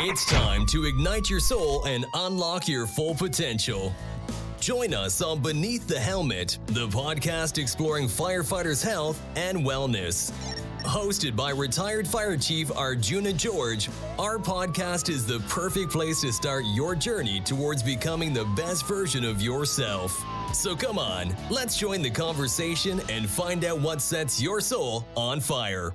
It's time to ignite your soul and unlock your full potential. Join us on Beneath the Helmet, the podcast exploring firefighters' health and wellness. Hosted by retired Fire Chief Arjuna George, our podcast is the perfect place to start your journey towards becoming the best version of yourself. So come on, let's join the conversation and find out what sets your soul on fire.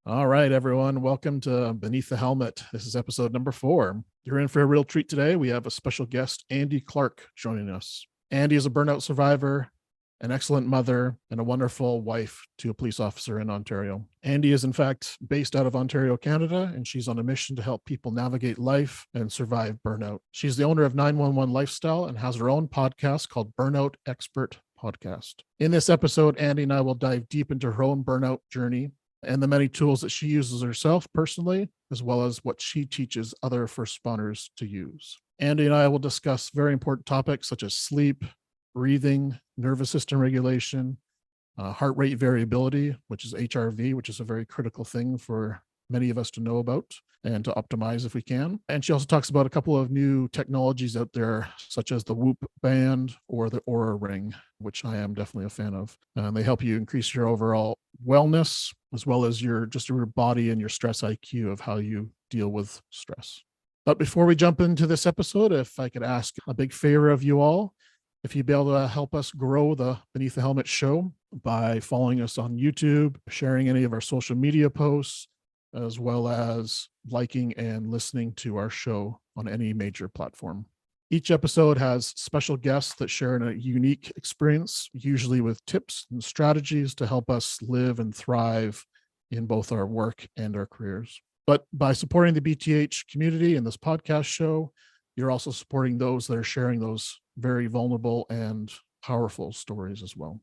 All right, everyone. Welcome to Beneath the Helmet. This is episode number 4. You're in for a real treat today. We have a special guest, Andi Clark, joining us. Andi is a burnout survivor, an excellent mother, and a wonderful wife to a police officer in Ontario. Andi is, in fact, based out of Ontario, Canada, and she's on a mission to help people navigate life and survive burnout. She's the owner of 911 Lifestyle and has her own podcast called Burnout Expert Podcast. In this episode, Andi and I will dive deep into her own burnout journey and the many tools that she uses herself personally, as well as what she teaches other first responders to use. Andi and I will discuss very important topics such as sleep, breathing, nervous system regulation, heart rate variability, which is HRV, which is a very critical thing for many of us to know about and to optimize if we can. And she also talks about a couple of new technologies out there, such as the Whoop band or the Aura ring, which I am definitely a fan of. And they help you increase your overall wellness, as well as your body and your stress IQ of how you deal with stress. But before we jump into this episode, if I could ask a big favor of you all, if you'd be able to help us grow the Beneath the Helmet show by following us on YouTube, sharing any of our social media posts, as well as liking and listening to our show on any major platform. Each episode has special guests that share a unique experience, usually with tips and strategies to help us live and thrive in both our work and our careers. But by supporting the BTH community and this podcast show, you're also supporting those that are sharing those very vulnerable and powerful stories as well.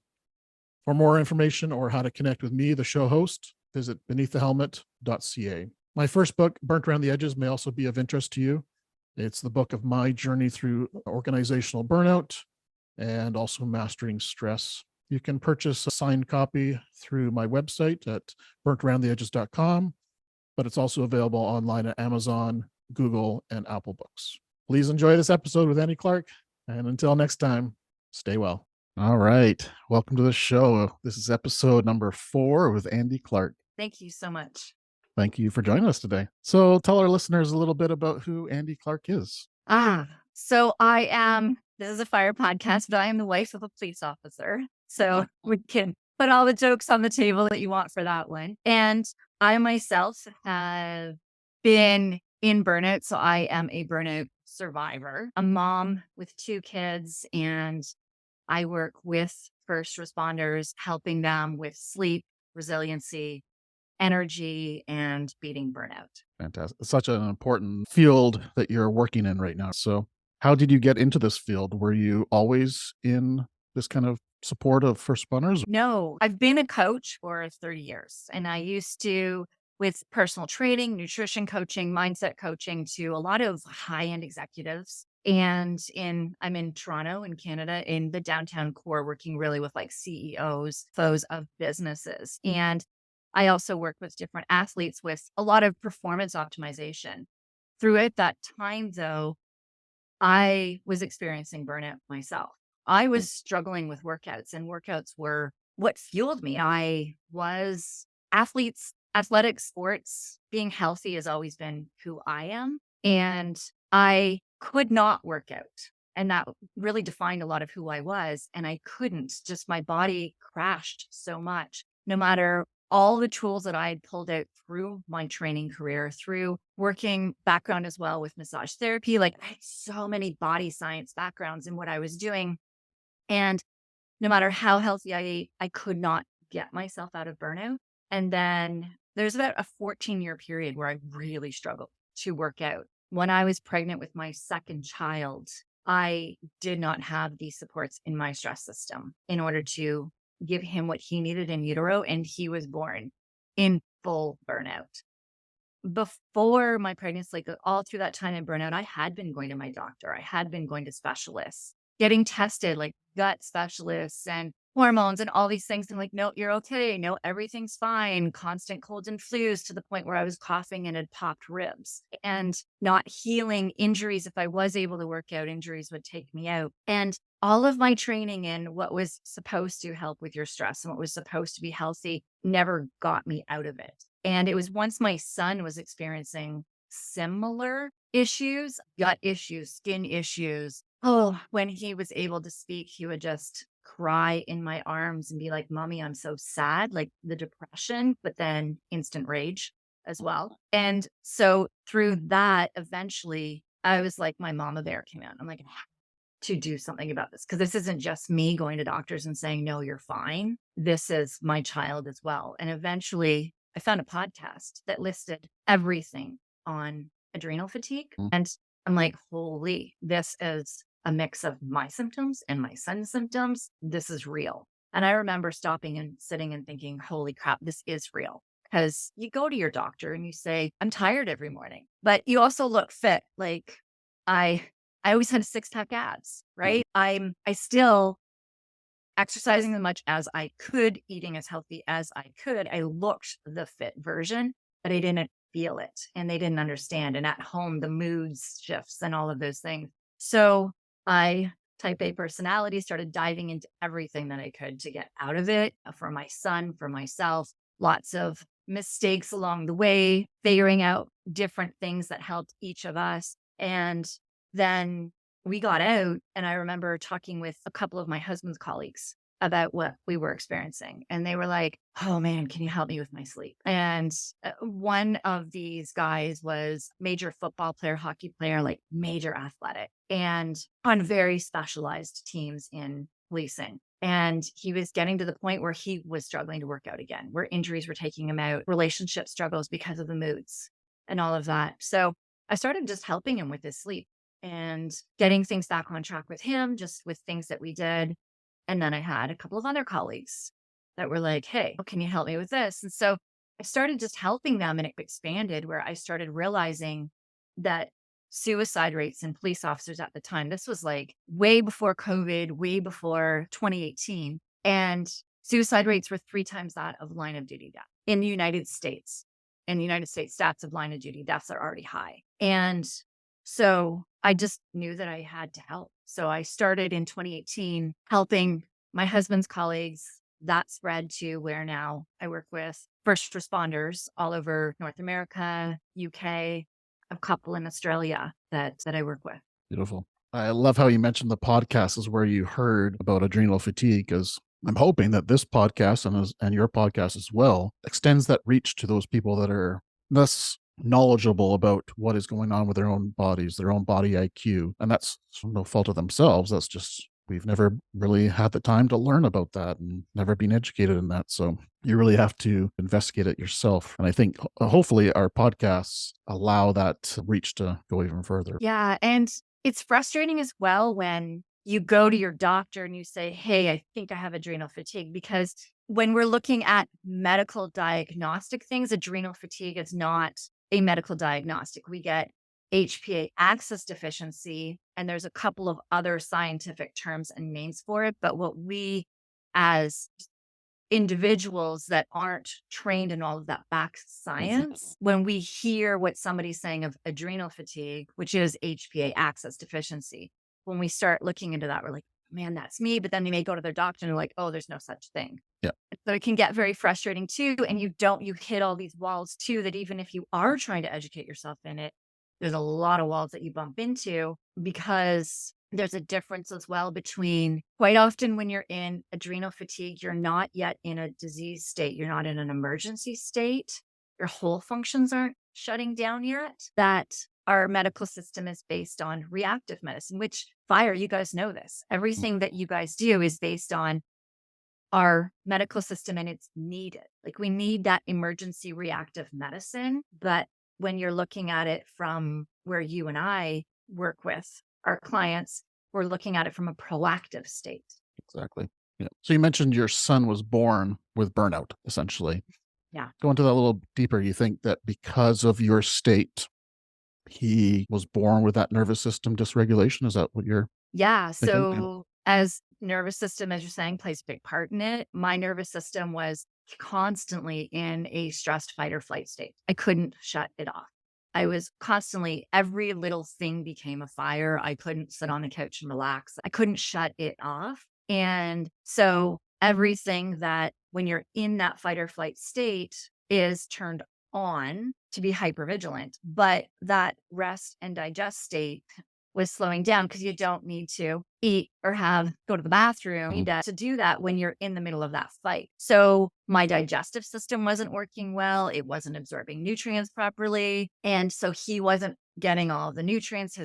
For more information or how to connect with me, the show host, visit beneaththehelmet.ca. My first book, Burnt Around the Edges, may also be of interest to you. It's the book of my journey through organizational burnout and also mastering stress. You can purchase a signed copy through my website at burntaroundtheedges.com, but it's also available online at Amazon, Google, and Apple Books. Please enjoy this episode with Andi Clark, and until next time, stay well. All right. Welcome to the show. This is episode number 4 with Andi Clark. Thank you so much. Thank you for joining us today. So tell our listeners a little bit about who Andi Clark is. So this is a fire podcast, but I am the wife of a police officer. So we can put all the jokes on the table that you want for that one. And I myself have been in burnout. So I am a burnout survivor, a mom with 2 kids, and I work with first responders, helping them with sleep, resiliency, energy, and beating burnout. Fantastic. Such an important field that you're working in right now. So how did you get into this field? Were you always in this kind of support of first responders? No, I've been a coach for 30 years, and I used to with personal training, nutrition coaching, mindset coaching to a lot of high-end executives. And I'm in Toronto in Canada in the downtown core, working really with like CEOs, foes of businesses. And I also work with different athletes with a lot of performance optimization. Throughout that time, though, I was experiencing burnout myself. I was struggling with workouts, and workouts were what fueled me. I was athletic sports, being healthy has always been who I am. And I could not work out. And that really defined a lot of who I was. And I couldn't, just my body crashed so much, no matter all the tools that I had pulled out through my training career, through working background as well with massage therapy. Like I had so many body science backgrounds in what I was doing. And no matter how healthy I ate, I could not get myself out of burnout. And then there's about a 14-year period where I really struggled to work out. When I was pregnant with my second child, I did not have these supports in my stress system in order to give him what he needed in utero, and he was born in full burnout. Before my pregnancy, like all through that time in burnout, I had been going to my doctor. I had been going to specialists, getting tested, like gut specialists and hormones and all these things. I'm like, no, you're okay. No, everything's fine. Constant colds and flus to the point where I was coughing and had popped ribs and not healing injuries. If I was able to work out, injuries would take me out. And all of my training in what was supposed to help with your stress and what was supposed to be healthy never got me out of it. And it was once my son was experiencing similar issues, gut issues, skin issues. Oh, when he was able to speak, he would just cry in my arms and be like, Mommy, I'm so sad, like the depression, but then instant rage as well. And so through that, eventually, I was like, my mama bear came out. I'm like, I have to do something about this because this isn't just me going to doctors and saying, no, you're fine. This is my child as well. And eventually, I found a podcast that listed everything on adrenal fatigue. Mm. And I'm like, holy, this is a mix of my symptoms and my son's symptoms. This is real. And I remember stopping and sitting and thinking, holy crap, this is real. Because you go to your doctor and you say, I'm tired every morning, but you also look fit. Like I always had 6-pack abs, right? I still exercising as much as I could, eating as healthy as I could. I looked the fit version, but I didn't feel it and they didn't understand. And at home, the moods shifts and all of those things. So I, type A personality, started diving into everything that I could to get out of it for my son, for myself, lots of mistakes along the way, figuring out different things that helped each of us. And then we got out, and I remember talking with a couple of my husband's colleagues about what we were experiencing. And they were like, oh man, can you help me with my sleep? And one of these guys was major football player, hockey player, like major athletic and on very specialized teams in policing. And he was getting to the point where he was struggling to work out again, where injuries were taking him out, relationship struggles because of the moods and all of that. So I started just helping him with his sleep and getting things back on track with him, just with things that we did. And then I had a couple of other colleagues that were like, hey, can you help me with this? And so I started just helping them, and it expanded where I started realizing that suicide rates in police officers at the time, this was like way before COVID, way before 2018. And suicide rates were 3 times that of line of duty death in the United States. In the United States, stats of line of duty deaths are already high. And so I just knew that I had to help. So I started in 2018 helping my husband's colleagues. That spread to where now I work with first responders all over North America, UK, a couple in Australia that I work with. Beautiful. I love how you mentioned the podcast is where you heard about adrenal fatigue, because I'm hoping that this podcast and your podcast as well extends that reach to those people that are less knowledgeable about what is going on with their own bodies, their own body IQ. And that's no fault of themselves. That's just, we've never really had the time to learn about that and never been educated in that. So you really have to investigate it yourself. And I think hopefully our podcasts allow that reach to go even further. Yeah. And it's frustrating as well when you go to your doctor and you say, hey, I think I have adrenal fatigue, because when we're looking at medical diagnostic things, adrenal fatigue is not a medical diagnostic. We get HPA axis deficiency, and there's a couple of other scientific terms and names for it. But what we as individuals that aren't trained in all of that back science, when we hear what somebody's saying of adrenal fatigue, which is HPA axis deficiency, when we start looking into that, we're like, man, that's me. But then they may go to their doctor and they're like, oh, there's no such thing. Yeah. So it can get very frustrating too. And you hit all these walls too, that even if you are trying to educate yourself in it, there's a lot of walls that you bump into, because there's a difference as well between, quite often when you're in adrenal fatigue, you're not yet in a disease state. You're not in an emergency state. Your whole functions aren't shutting down yet. That our medical system is based on reactive medicine, which Fire, you guys know this. Everything that you guys do is based on our medical system, and it's needed. Like, we need that emergency reactive medicine. But when you're looking at it from where you and I work with our clients, we're looking at it from a proactive state. Exactly. Yeah. So you mentioned your son was born with burnout, essentially. Yeah. Go into that a little deeper. You think that because of your state, he was born with that nervous system dysregulation? Is that what you're Yeah. thinking? So as nervous system, as you're saying, plays a big part in it. My nervous system was constantly in a stressed fight or flight state. I couldn't shut it off. I was constantly, every little thing became a fire. I couldn't sit on the couch and relax. I couldn't shut it off. And so everything that when you're in that fight or flight state is turned on to be hypervigilant, but that rest and digest state was slowing down because you don't need to eat or go to the bathroom. You need to do that when you're in the middle of that fight. So my digestive system wasn't working well. It wasn't absorbing nutrients properly. And so he wasn't getting all of the nutrients.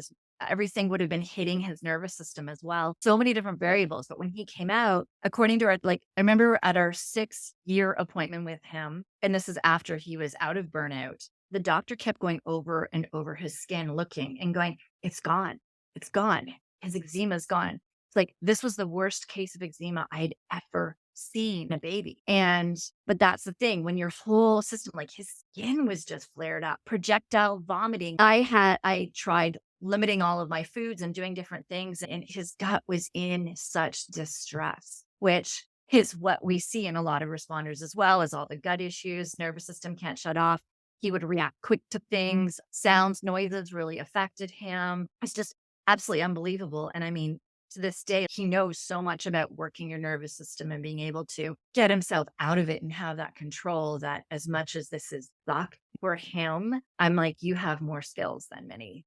Everything would have been hitting his nervous system as well. So many different variables. But when he came out, according to I remember at our 6-year appointment with him, and this is after he was out of burnout, the doctor kept going over and over his skin, looking and going, it's gone. It's gone. His eczema is gone. It's like, this was the worst case of eczema I'd ever seen a baby. But that's the thing, when your whole system, like his skin was just flared up, projectile vomiting. I tried limiting all of my foods and doing different things, and his gut was in such distress, which is what we see in a lot of responders as well, as all the gut issues, nervous system can't shut off. He would react quick to things, sounds, noises really affected him. It's just absolutely unbelievable. And I mean, to this day, he knows so much about working your nervous system and being able to get himself out of it and have that control, that as much as this is suck for him, I'm like, you have more skills than many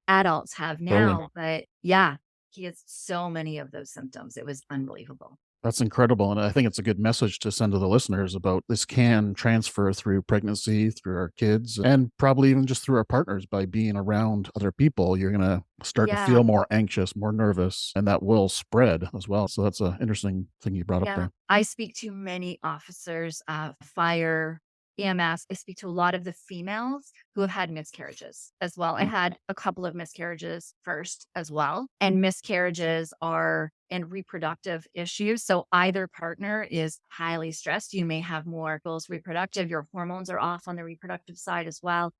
adults have now. Totally. But yeah, he has so many of those symptoms. It was unbelievable. That's incredible. And I think it's a good message to send to the listeners about this can transfer through pregnancy, through our kids, and probably even just through our partners. By being around other people, you're going to start to feel more anxious, more nervous, and that will spread as well. So that's an interesting thing you brought up there. I speak to many officers, fire, EMS. I speak to a lot of the females who have had miscarriages as well. I had a couple of miscarriages first as well. And miscarriages are in reproductive issues. So either partner is highly stressed. You may have more goals reproductive. Your hormones are off on the reproductive side as well.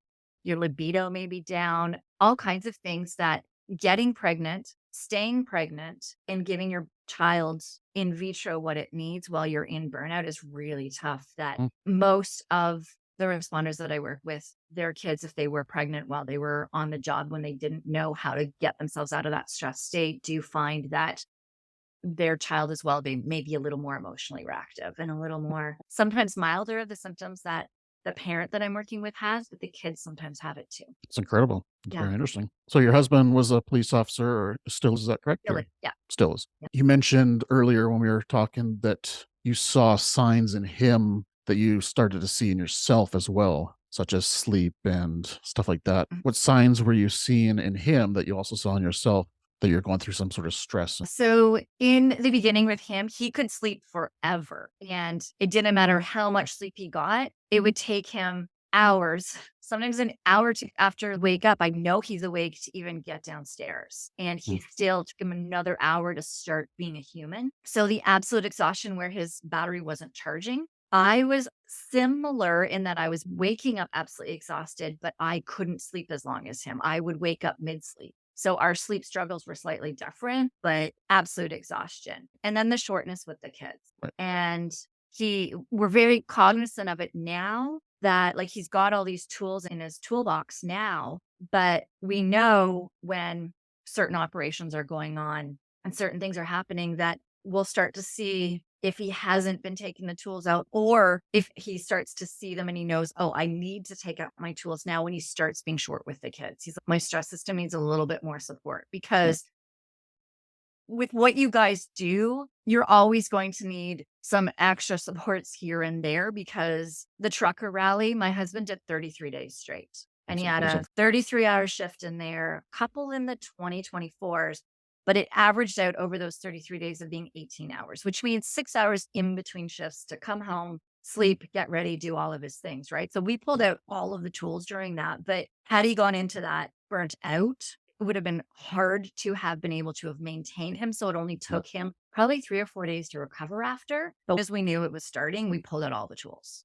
Your libido may be down, all kinds of things that getting pregnant, staying pregnant, and giving your child in vitro what it needs while you're in burnout is really tough. That most of the responders that I work with, their kids, if they were pregnant while they were on the job when they didn't know how to get themselves out of that stress state, do find that their child as well may be a little more emotionally reactive and a little more, sometimes milder of the symptoms that the parent that I'm working with has, but the kids sometimes have it too. It's incredible. It's very interesting. So your husband was a police officer, or still is that correct? Still is, yeah. Still is. Yeah. You mentioned earlier when we were talking that you saw signs in him that you started to see in yourself as well, such as sleep and stuff like that. What signs were you seeing in him that you also saw in yourself, that you're going through some sort of stress? So in the beginning with him, he could sleep forever. And it didn't matter how much sleep he got. It would take him hours, sometimes an hour after wake up. I know he's awake to even get downstairs. And he still took him another hour to start being a human. So the absolute exhaustion where his battery wasn't charging, I was similar in that I was waking up absolutely exhausted, but I couldn't sleep as long as him. I would wake up mid-sleep. So our sleep struggles were slightly different, but absolute exhaustion. And then the shortness with the kids. Right. And we're very cognizant of it now, that like he's got all these tools in his toolbox now, but we know when certain operations are going on and certain things are happening that we'll start to see if he hasn't been taking the tools out, or if he starts to see them and he knows, oh, I need to take out my tools now, when he starts being short with the kids. He's like, my stress system needs a little bit more support, because with what you guys do, you're always going to need some extra supports here and there, because the trucker rally, my husband did 33 days straight, and he had a 33-hour shift in there, a couple in the 2024s. But it averaged out over those 33 days of being 18 hours, which means 6 hours in between shifts to come home, sleep, get ready, do all of his things, right? So we pulled out all of the tools during that. But had he gone into that burnt out, it would have been hard to have been able to have maintained him. So it only took him probably 3 or 4 days to recover after. But as we knew it was starting, we pulled out all the tools.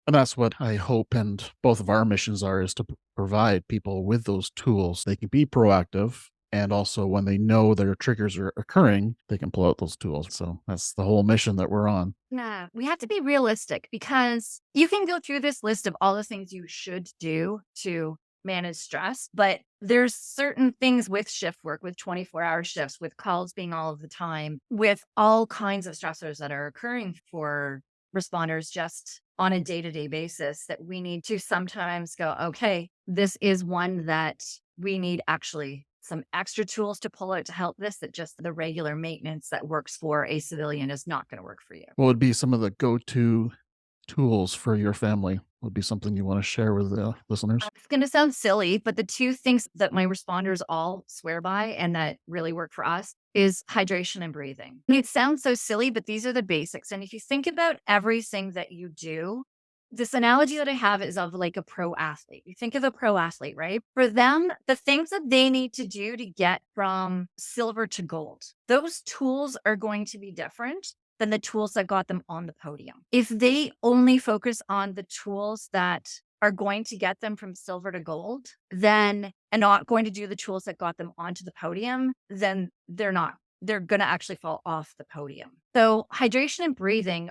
And that's what I hope, and both of our missions are, is to provide people with those tools. They can be proactive. And also when they know their triggers are occurring, they can pull out those tools. So that's the whole mission that we're on. Yeah, we have to be realistic because you can go through this list of all the things you should do to manage stress, but there's certain things with shift work, with 24-hour shifts, with calls being all of the time, with all kinds of stressors that are occurring for responders just on a day-to-day basis that we need to sometimes go, okay, this is one that we need actually some extra tools to pull out to help this, that just the regular maintenance that works for a civilian is not going to work for you. What would be some of the go-to tools for your family? Would be something you want to share with the listeners? It's going to sound silly, but the two things that my responders all swear by and that really work for us is hydration and breathing. It sounds so silly, but these are the basics. And if you think about everything that you do, this analogy that I have is of like a pro athlete. You think of a pro athlete, right? For them, the things that they need to do to get from silver to gold, those tools are going to be different than the tools that got them on the podium. If they only focus on the tools that are going to get them from silver to gold, then and not going to do the tools that got them onto the podium, then they're going to actually fall off the podium. So hydration and breathing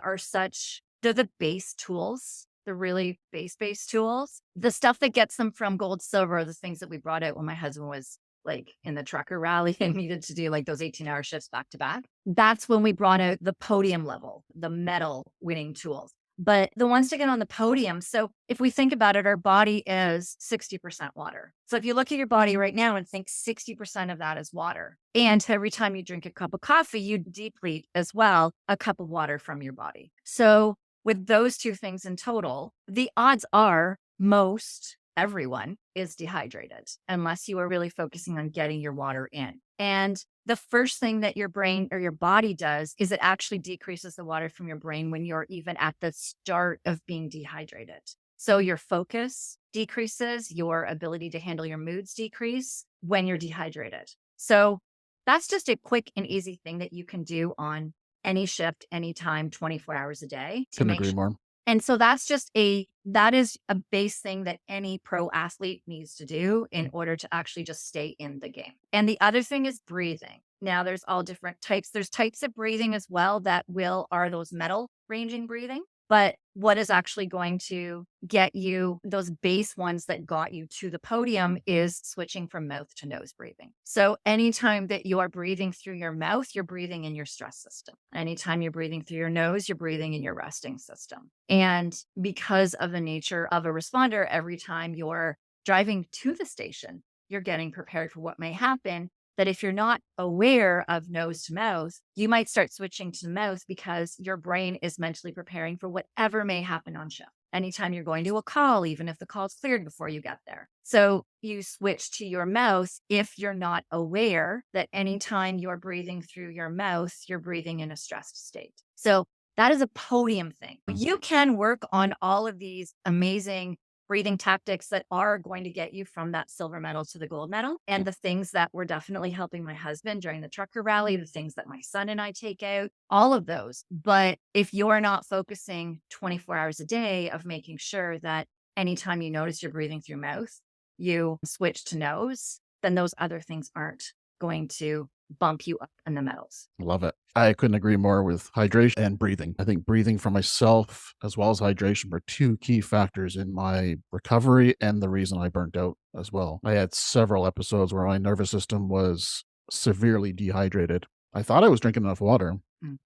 they're the base tools. The really base tools. The stuff that gets them from gold, silver are the things that we brought out when my husband was like in the trucker rally and needed to do like those 18-hour shifts back to back. That's when we brought out the podium level, the medal winning tools. But the ones to get on the podium. So if we think about it, our body is 60% water. So if you look at your body right now and think 60% of that is water. And every time you drink a cup of coffee, you deplete as well a cup of water from your body. So with those two things in total, the odds are most everyone is dehydrated unless you are really focusing on getting your water in. And the first thing that your brain or your body does is it actually decreases the water from your brain when you're even at the start of being dehydrated. So your focus decreases, your ability to handle your moods decrease when you're dehydrated. So that's just a quick and easy thing that you can do on any shift, anytime, 24 hours a day. Couldn't agree more. And so that is a base thing that any pro athlete needs to do in order to actually just stay in the game. And the other thing is breathing. Now there's all different types. There's types of breathing as well that are those metal ranging breathing. But what is actually going to get you those base ones that got you to the podium is switching from mouth to nose breathing. So anytime that you are breathing through your mouth, you're breathing in your stress system. Anytime you're breathing through your nose, you're breathing in your resting system. And because of the nature of a responder, every time you're driving to the station, you're getting prepared for what may happen. That if you're not aware of nose to mouth, you might start switching to mouth because your brain is mentally preparing for whatever may happen on shift. Anytime you're going to a call, even if the call's cleared before you get there. So you switch to your mouth if you're not aware that anytime you're breathing through your mouth, you're breathing in a stressed state. So that is a podium thing. You can work on all of these amazing breathing tactics that are going to get you from that silver medal to the gold medal. And the things that were definitely helping my husband during the trucker rally, the things that my son and I take out, all of those. But if you're not focusing 24 hours a day of making sure that anytime you notice you're breathing through mouth, you switch to nose, then those other things aren't going to bump you up in the medals. Love it. I couldn't agree more with hydration and breathing. I think breathing for myself as well as hydration were two key factors in my recovery and the reason I burnt out as well. I had several episodes where my nervous system was severely dehydrated. I thought I was drinking enough water,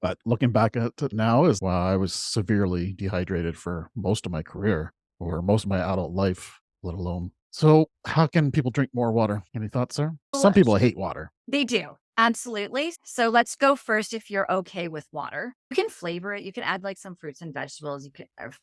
but looking back at it now I was severely dehydrated for most of my career or most of my adult life, let alone. So how can people drink more water? Any thoughts, sir? Some people hate water. They do. Absolutely. So let's go first if you're okay with water. You can flavor it. You can add like some fruits and vegetables.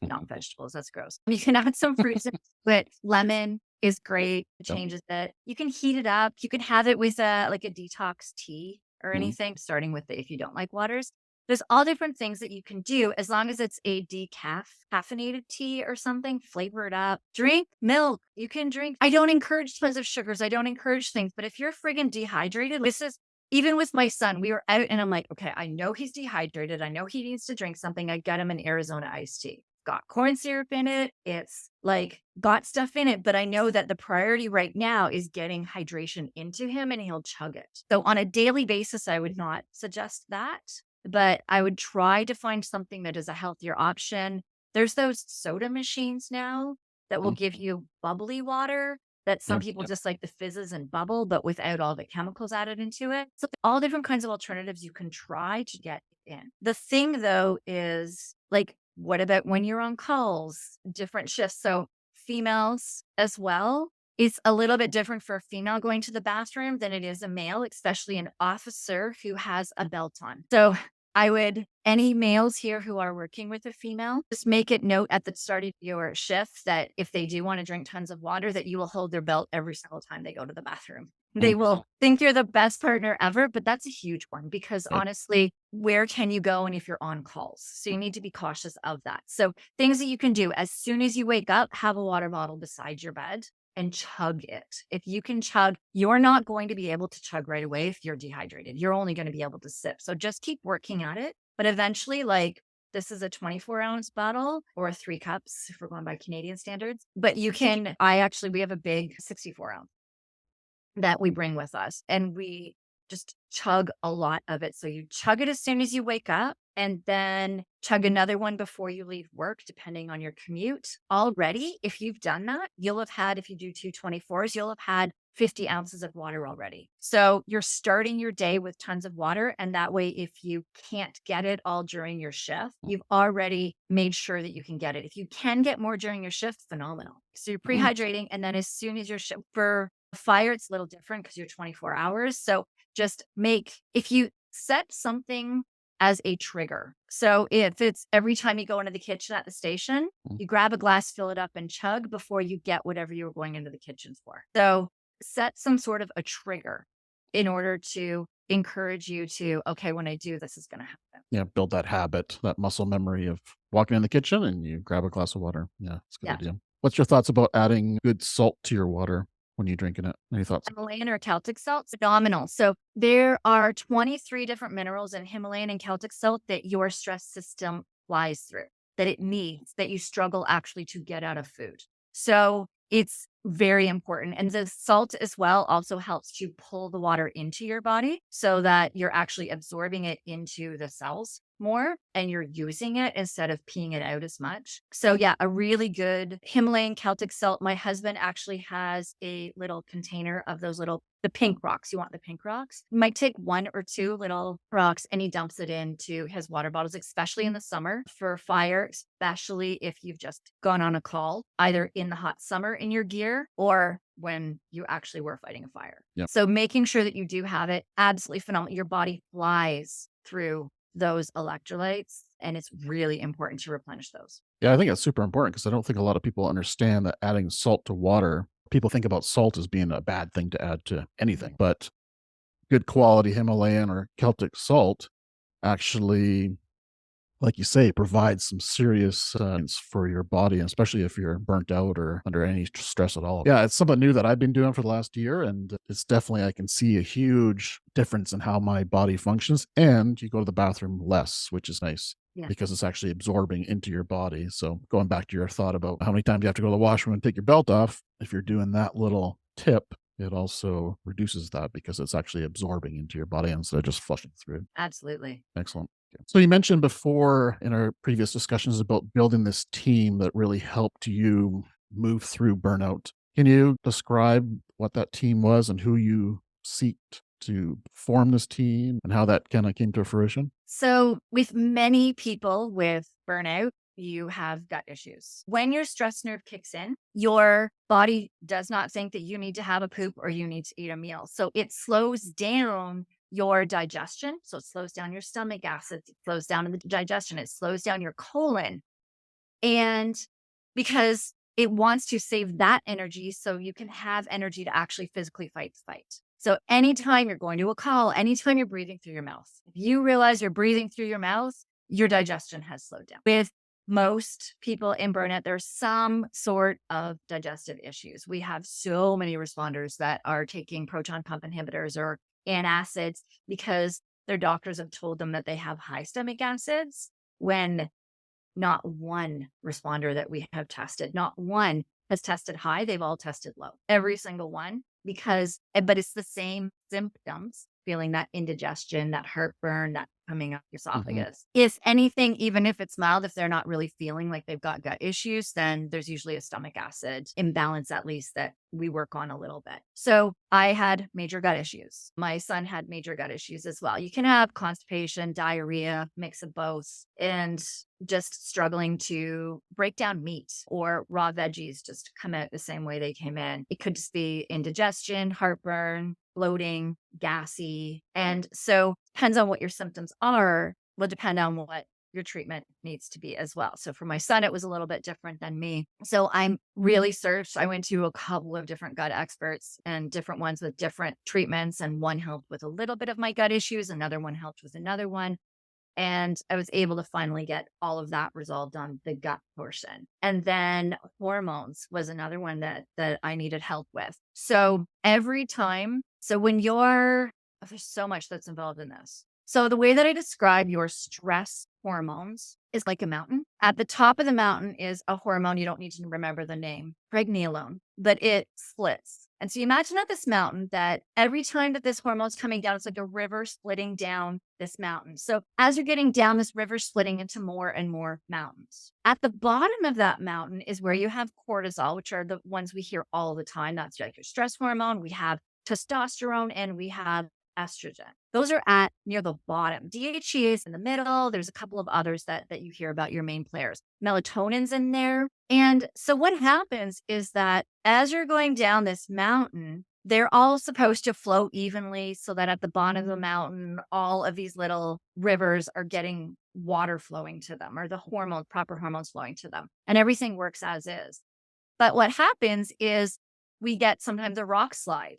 Not vegetables. That's gross. You can add some fruits but lemon is great. It changes it. You can heat it up. You can have it with a detox tea or anything, starting with if you don't like waters. There's all different things that you can do as long as it's a caffeinated tea or something, flavor it up. Drink milk. You can drink. I don't encourage tons of sugars. I don't encourage things. But if you're friggin' dehydrated, even with my son, we were out and I'm like, okay, I know he's dehydrated. I know he needs to drink something. I got him an Arizona iced tea. got corn syrup in it. It's like got stuff in it. But I know that the priority right now is getting hydration into him and he'll chug it. So on a daily basis, I would not suggest that, but I would try to find something that is a healthier option. There's those soda machines now that will Mm. give you bubbly water that some Yep. people just like the fizzes and bubble, but without all the chemicals added into it. So all different kinds of alternatives you can try to get in. The thing though is like, what about when you're on calls, different shifts? So females as well. It's a little bit different for a female going to the bathroom than it is a male, especially an officer who has a belt on. So I would, any males here who are working with a female, just make it note at the start of your shift that if they do want to drink tons of water, that you will hold their belt every single time they go to the bathroom. They will think you're the best partner ever, but that's a huge one because Yep. honestly, where can you go and if you're on calls? So you need to be cautious of that. So things that you can do as soon as you wake up, have a water bottle beside your bed and chug it. If you can chug, you're not going to be able to chug right away if you're dehydrated. You're only going to be able to sip. So just keep working at it. But eventually, like this is a 24-ounce bottle or 3 cups if we're going by Canadian standards. But you can, we have a big 64-ounce that we bring with us and we just chug a lot of it. So you chug it as soon as you wake up and then chug another one before you leave work, depending on your commute. Already, if you've done that, you'll have had, if you do 224s, you'll have had 50 ounces of water already. So you're starting your day with tons of water. And that way, if you can't get it all during your shift, you've already made sure that you can get it. If you can get more during your shift, phenomenal. So you're prehydrating. And then as soon as your shift for fire, it's a little different because you're 24 hours. So just if you set something as a trigger. So if it's every time you go into the kitchen at the station, you grab a glass, fill it up and chug before you get whatever you were going into the kitchen for. So set some sort of a trigger in order to encourage you to, okay, when I do this is going to happen. Yeah, build that habit, that muscle memory of walking in the kitchen and you grab a glass of water. Yeah, it's a good idea. What's your thoughts about adding good salt to your water when you're drinking it? Any thoughts? Himalayan or Celtic salt, phenomenal. So there are 23 different minerals in Himalayan and Celtic salt that your stress system flies through, that it needs, that you struggle actually to get out of food. So it's very important. And the salt as well also helps to pull the water into your body so that you're actually absorbing it into the cells more and you're using it instead of peeing it out as much. So yeah, a really good Himalayan Celtic salt. My husband actually has a little container of those the pink rocks. You want the pink rocks? You might take 1 or 2 little rocks and he dumps it into his water bottles, especially in the summer for fire, especially if you've just gone on a call, either in the hot summer in your gear or when you actually were fighting a fire. Yep. So making sure that you do have it, absolutely phenomenal. Your body flies through those electrolytes and it's really important to replenish those. Yeah, I think it's super important because I don't think a lot of people understand that adding salt to water, people think about salt as being a bad thing to add to anything, but good quality Himalayan or Celtic salt actually, like you say, provides some serious for your body, and especially if you're burnt out or under any stress at all. Yeah, it's something new that I've been doing for the last year, and it's definitely, I can see a huge difference in how my body functions, and you go to the bathroom less, which is nice. Yeah. Because it's actually absorbing into your body. So going back to your thought about how many times you have to go to the washroom and take your belt off, if you're doing that little tip, it also reduces that because it's actually absorbing into your body instead of just flushing through. Absolutely. Excellent. So you mentioned before in our previous discussions about building this team that really helped you move through burnout. Can you describe what that team was and who you seeked to form this team and how that kind of came to fruition? So with many people with burnout, you have gut issues. When your stress nerve kicks in, your body does not think that you need to have a poop or you need to eat a meal. So it slows down your digestion. So it slows down your stomach acids, it slows down the digestion, it slows down your colon. And because it wants to save that energy so you can have energy to actually physically fight the fight. So anytime you're going to a call, anytime you're breathing through your mouth, if you realize you're breathing through your mouth, your digestion has slowed down. With most people in burnout, there's some sort of digestive issues. We have so many responders that are taking proton pump inhibitors or antacids because their doctors have told them that they have high stomach acids when not one responder that we have tested, not one has tested high. They've all tested low, every single one, but it's the same symptoms, feeling that indigestion, that heartburn, that coming up your Mhm. esophagus. If anything, even if it's mild, if they're not really feeling like they've got gut issues, then there's usually a stomach acid imbalance, at least, that we work on a little bit. So I had major gut issues. My son had major gut issues as well. You can have constipation, diarrhea, mix of both, and just struggling to break down meat or raw veggies just come out the same way they came in. It could just be indigestion, heartburn, bloating, gassy. And so depends on what your symptoms are, will depend on what your treatment needs to be as well. So for my son, it was a little bit different than me. So I'm really searched. I went to a couple of different gut experts and different ones with different treatments. And one helped with a little bit of my gut issues. Another one helped with another one. And I was able to finally get all of that resolved on the gut portion. And then hormones was another one that I needed help with. So every time, there's so much that's involved in this. So the way that I describe your stress hormones is like a mountain. At the top of the mountain is a hormone. You don't need to remember the name, pregnenolone, but it splits. And so you imagine at this mountain that every time that this hormone is coming down, it's like a river splitting down this mountain. So as you're getting down, this river splitting into more and more mountains. At the bottom of that mountain is where you have cortisol, which are the ones we hear all the time. That's like your stress hormone. We have testosterone and we have estrogen. Those are at near the bottom. DHEA is in the middle. There's a couple of others that you hear about, your main players. Melatonin's in there. And so what happens is that as you're going down this mountain, they're all supposed to flow evenly so that at the bottom of the mountain, all of these little rivers are getting water flowing to them, or the proper hormones flowing to them. And everything works as is. But what happens is we get sometimes a rock slide.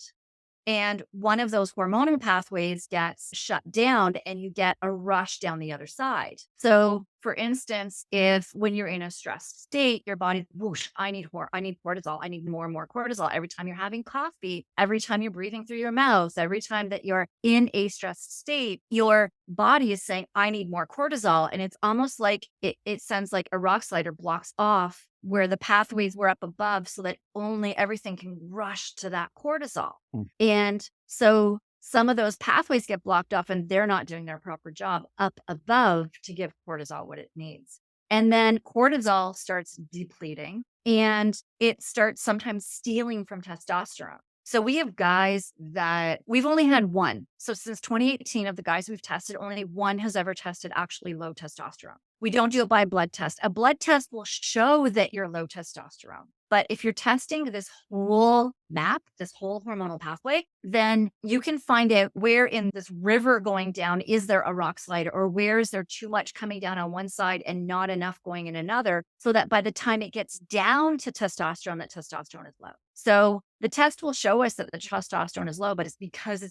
And one of those hormonal pathways gets shut down and you get a rush down the other side. So for instance, if when you're in a stressed state, your body, whoosh, I need cortisol. I need more and more cortisol. Every time you're having coffee, every time you're breathing through your mouth, every time that you're in a stressed state, your body is saying, I need more cortisol. And it's almost like it sends like a rock slider blocks off where the pathways were up above so that only everything can rush to that cortisol. And so some of those pathways get blocked off and they're not doing their proper job up above to give cortisol what it needs. And then cortisol starts depleting and it starts sometimes stealing from testosterone. So we have guys that we've only had one. So since 2018 of the guys we've tested, only one has ever tested actually low testosterone. We don't do it by blood test. A blood test will show that you're low testosterone. But if you're testing this whole map, this whole hormonal pathway, then you can find out where in this river going down, is there a rock slide, or where is there too much coming down on one side and not enough going in another, so that by the time it gets down to testosterone, that testosterone is low. So the test will show us that the testosterone is low, but it's because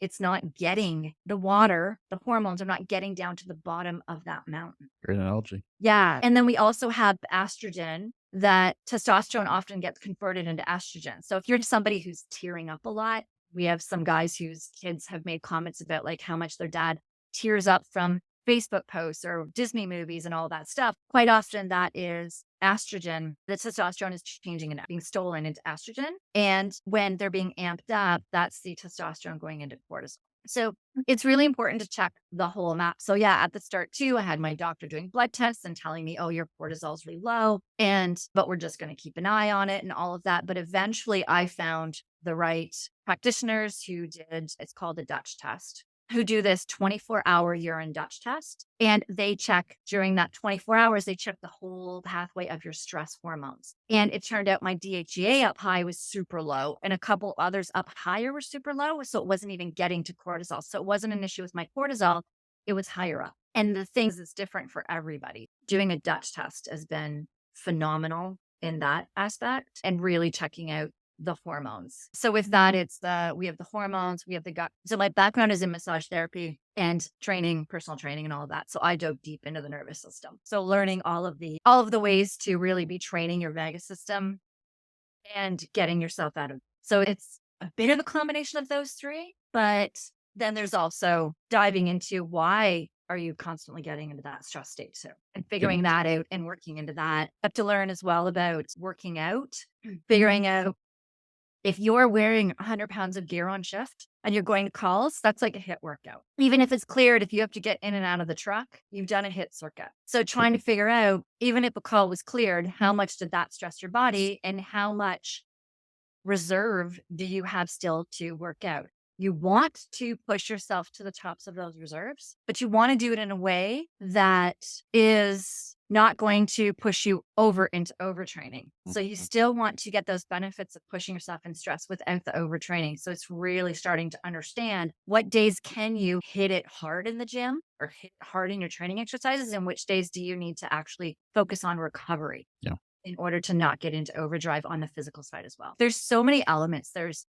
it's not getting the water, the hormones are not getting down to the bottom of that mountain. Great analogy. Yeah. And then we also have estrogen, that testosterone often gets converted into estrogen. So if you're somebody who's tearing up a lot, we have some guys whose kids have made comments about like how much their dad tears up from Facebook posts or Disney movies and all that stuff. Quite often that is estrogen. The testosterone is changing and being stolen into estrogen. And when they're being amped up, that's the testosterone going into cortisol. So it's really important to check the whole map. So yeah, at the start too, I had my doctor doing blood tests and telling me, oh, your cortisol is really low, but we're just going to keep an eye on it and all of that. But eventually I found the right practitioners who did, it's called a Dutch test, who do this 24-hour urine Dutch test. And they check during that 24 hours, they check the whole pathway of your stress hormones. And it turned out my DHEA up high was super low and a couple others up higher were super low. So it wasn't even getting to cortisol. So it wasn't an issue with my cortisol. It was higher up. And the things is different for everybody. Doing a Dutch test has been phenomenal in that aspect and really checking out the hormones. So with that, we have the hormones, we have the gut. So my background is in massage therapy and training, personal training and all of that. So I dove deep into the nervous system. So learning all of the ways to really be training your vagus system and getting yourself out of. So it's a bit of a combination of those three, but then there's also diving into why are you constantly getting into that stress state too? And figuring that out and working into that. I have to learn as well about working out, figuring out if you're wearing 100 pounds of gear on shift and you're going to calls, that's like a hit workout. Even if it's cleared, if you have to get in and out of the truck, you've done a hit circuit. So trying to figure out, even if a call was cleared, how much did that stress your body and how much reserve do you have still to work out? You want to push yourself to the tops of those reserves, but you want to do it in a way that is not going to push you over into overtraining. So you still want to get those benefits of pushing yourself in stress without the overtraining. So it's really starting to understand what days can you hit it hard in the gym or hit hard in your training exercises, and which days do you need to actually focus on recovery. Yeah. In order to not get into overdrive on the physical side as well. There's so many elements. There's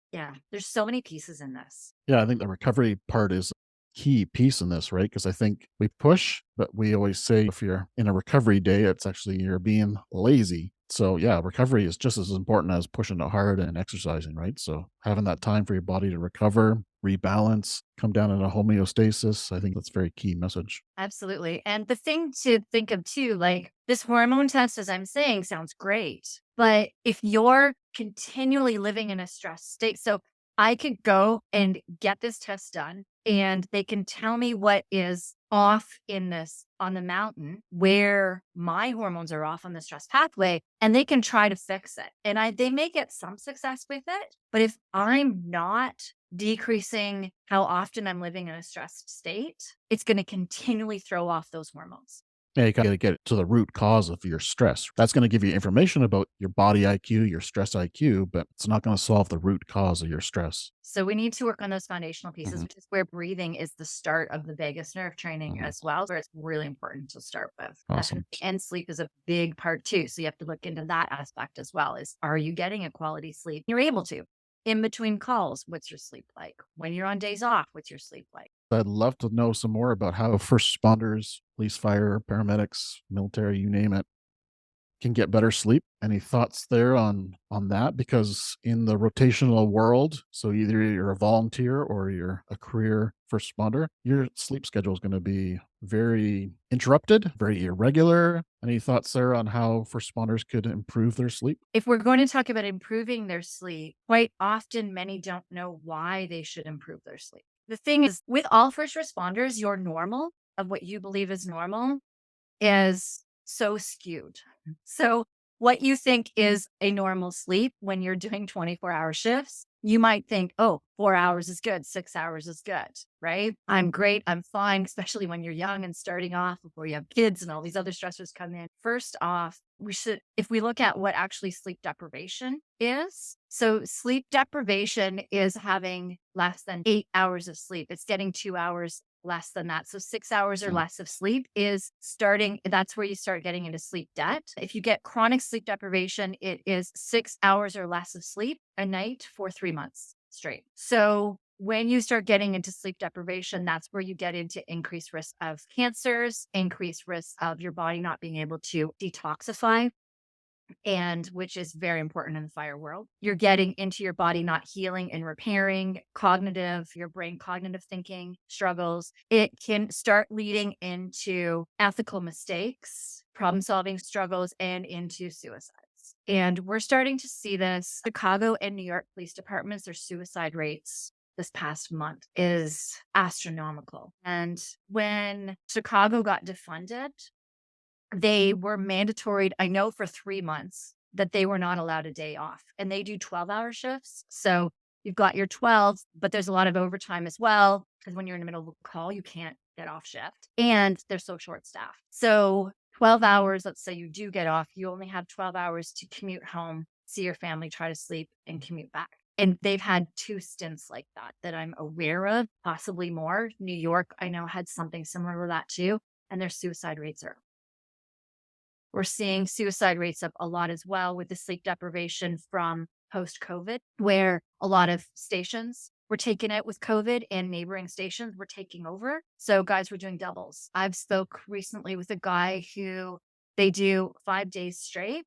so many pieces in this. Yeah, I think the recovery part is a key piece in this, right? Because I think we push, but we always say if you're in a recovery day, it's actually you're being lazy. So yeah, recovery is just as important as pushing it hard and exercising, right? So having that time for your body to recover, rebalance, come down in a homeostasis, I think that's a very key message. Absolutely. And the thing to think of too, like this hormone test, as I'm saying, sounds great. But if you're continually living in a stress state, so I could go and get this test done and they can tell me what is off in this on the mountain where my hormones are off on the stress pathway, and they can try to fix it. And they may get some success with it, but if I'm not decreasing how often I'm living in a stressed state, it's going to continually throw off those hormones. Yeah, you got to get to the root cause of your stress. That's going to give you information about your body IQ, your stress IQ, but it's not going to solve the root cause of your stress. So we need to work on those foundational pieces, which is where breathing is the start of the vagus nerve training as well, where it's really important to start with. Awesome. And sleep is a big part too. So you have to look into that aspect as well. Is, are you getting a quality sleep? You're able to. In between calls, what's your sleep like? When you're on days off, what's your sleep like? I'd love to know some more about how first responders, police, fire, paramedics, military, you name it, can get better sleep. Any thoughts there on that? Because in the rotational world, so either you're a volunteer or you're a career first responder, your sleep schedule is going to be very interrupted, very irregular. Any thoughts there on how first responders could improve their sleep? If we're going to talk about improving their sleep, quite often many don't know why they should improve their sleep. The thing is, with all first responders, your normal of what you believe is normal is so skewed. So what you think is a normal sleep when you're doing 24-hour shifts, you might think, oh, 4 hours is good, 6 hours is good, right? I'm great, I'm fine, especially when you're young and starting off before you have kids and all these other stressors come in. First off, if we look at what actually sleep deprivation is, so sleep deprivation is having less than 8 hours of sleep. It's getting 2 hours less than that. So 6 hours or less of sleep is that's where you start getting into sleep debt. If you get chronic sleep deprivation, it is 6 hours or less of sleep a night for 3 months straight. So when you start getting into sleep deprivation, that's where you get into increased risk of cancers, increased risk of your body not being able to detoxify, and which is very important in the fire world. You're getting into your body not healing and repairing, your brain cognitive thinking struggles. It can start leading into ethical mistakes, problem solving struggles, and into suicides. And we're starting to see this. Chicago and New York police departments, their suicide rates this past month is astronomical. And when Chicago got defunded, they were mandatory, I know, for 3 months that they were not allowed a day off, and they do 12-hour shifts. So you've got your 12, but there's a lot of overtime as well, because when you're in the middle of a call, you can't get off shift, and they're so short staffed. So 12 hours, let's say you do get off, you only have 12 hours to commute home, see your family, try to sleep, and commute back. And they've had 2 stints like that I'm aware of, possibly more. New York, I know, had something similar to that too, and their suicide rates are. We're seeing suicide rates up a lot as well with the sleep deprivation from post-COVID, where a lot of stations were taken out with COVID and neighboring stations were taking over. So guys were doing doubles. I've spoke recently with a guy who they do 5 days straight.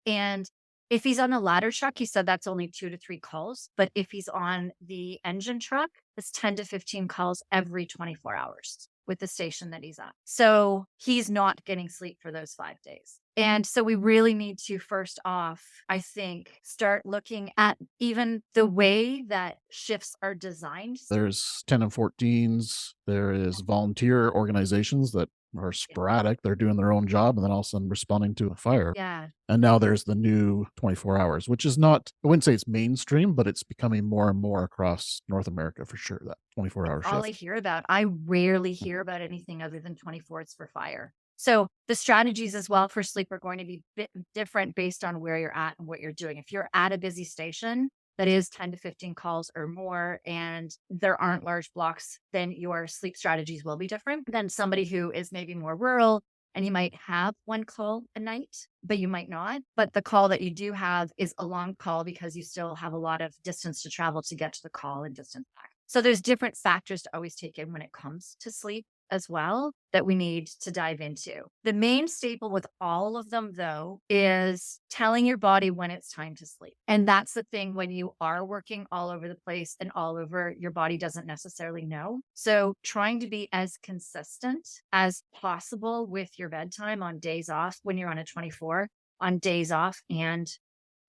And if he's on the ladder truck, he said that's only 2 to 3 calls. But if he's on the engine truck, it's 10 to 15 calls every 24 hours. with the station that he's at. So he's not getting sleep for those 5 days. And so we really need to, first off, I think, start looking at even the way that shifts are designed. There's 10 and 14s. There is volunteer organizations that are sporadic. They're doing their own job and then all of a sudden responding to a fire. Yeah. And now there's the new 24 hours, which is not, I wouldn't say it's mainstream, but it's becoming more and more across North America for sure, that 24-hour All I shift. hear about. I rarely hear about anything other than 24s for fire. So the strategies as well for sleep are going to be bit different based on where you're at and what you're doing. If you're at a busy station that is 10 to 15 calls or more, and there aren't large blocks, then your sleep strategies will be different than somebody who is maybe more rural, and you might have one call a night, but you might not. But the call that you do have is a long call because you still have a lot of distance to travel to get to the call and distance back. So there's different factors to always take in when it comes to sleep as well that we need to dive into. The main staple with all of them, though, is telling your body when it's time to sleep. And that's the thing when you are working all over the place and all over, your body doesn't necessarily know. So trying to be as consistent as possible with your bedtime on days off when you're on a 24, on days off and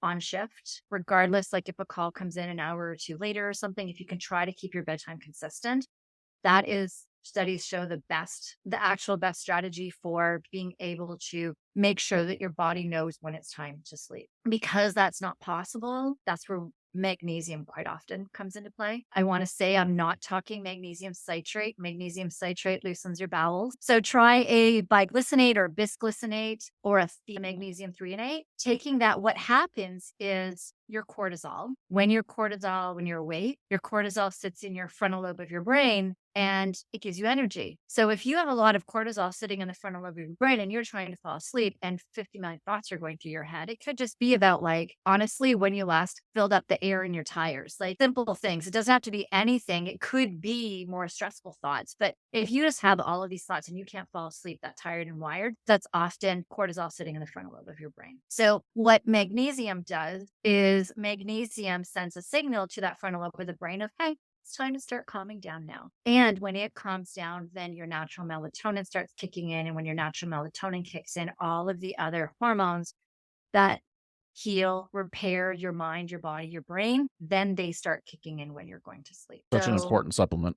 on shift, regardless, like if a call comes in an hour or two later or something, if you can try to keep your bedtime consistent, that is, studies show the actual best strategy for being able to make sure that your body knows when it's time to sleep. Because that's not possible, that's where magnesium quite often comes into play. I want to say I'm not talking magnesium citrate. Magnesium citrate loosens your bowels. So try a biglycinate or bisglycinate or a magnesium 3 and 8. Taking that, what happens is your cortisol. When you're awake, your cortisol sits in your frontal lobe of your brain and it gives you energy. So if you have a lot of cortisol sitting in the frontal lobe of your brain and you're trying to fall asleep and 50 million thoughts are going through your head, it could just be about, like, honestly, when you last filled up the air in your tires, like simple things. It doesn't have to be anything. It could be more stressful thoughts. But if you just have all of these thoughts and you can't fall asleep that tired and wired, that's often cortisol sitting in the frontal lobe of your brain. So what magnesium does is magnesium sends a signal to that frontal lobe of the brain of, hey, it's time to start calming down now. And when it calms down, then your natural melatonin starts kicking in. And when your natural melatonin kicks in, all of the other hormones that heal, repair your mind, your body, your brain, then they start kicking in when you're going to sleep. Such an important supplement.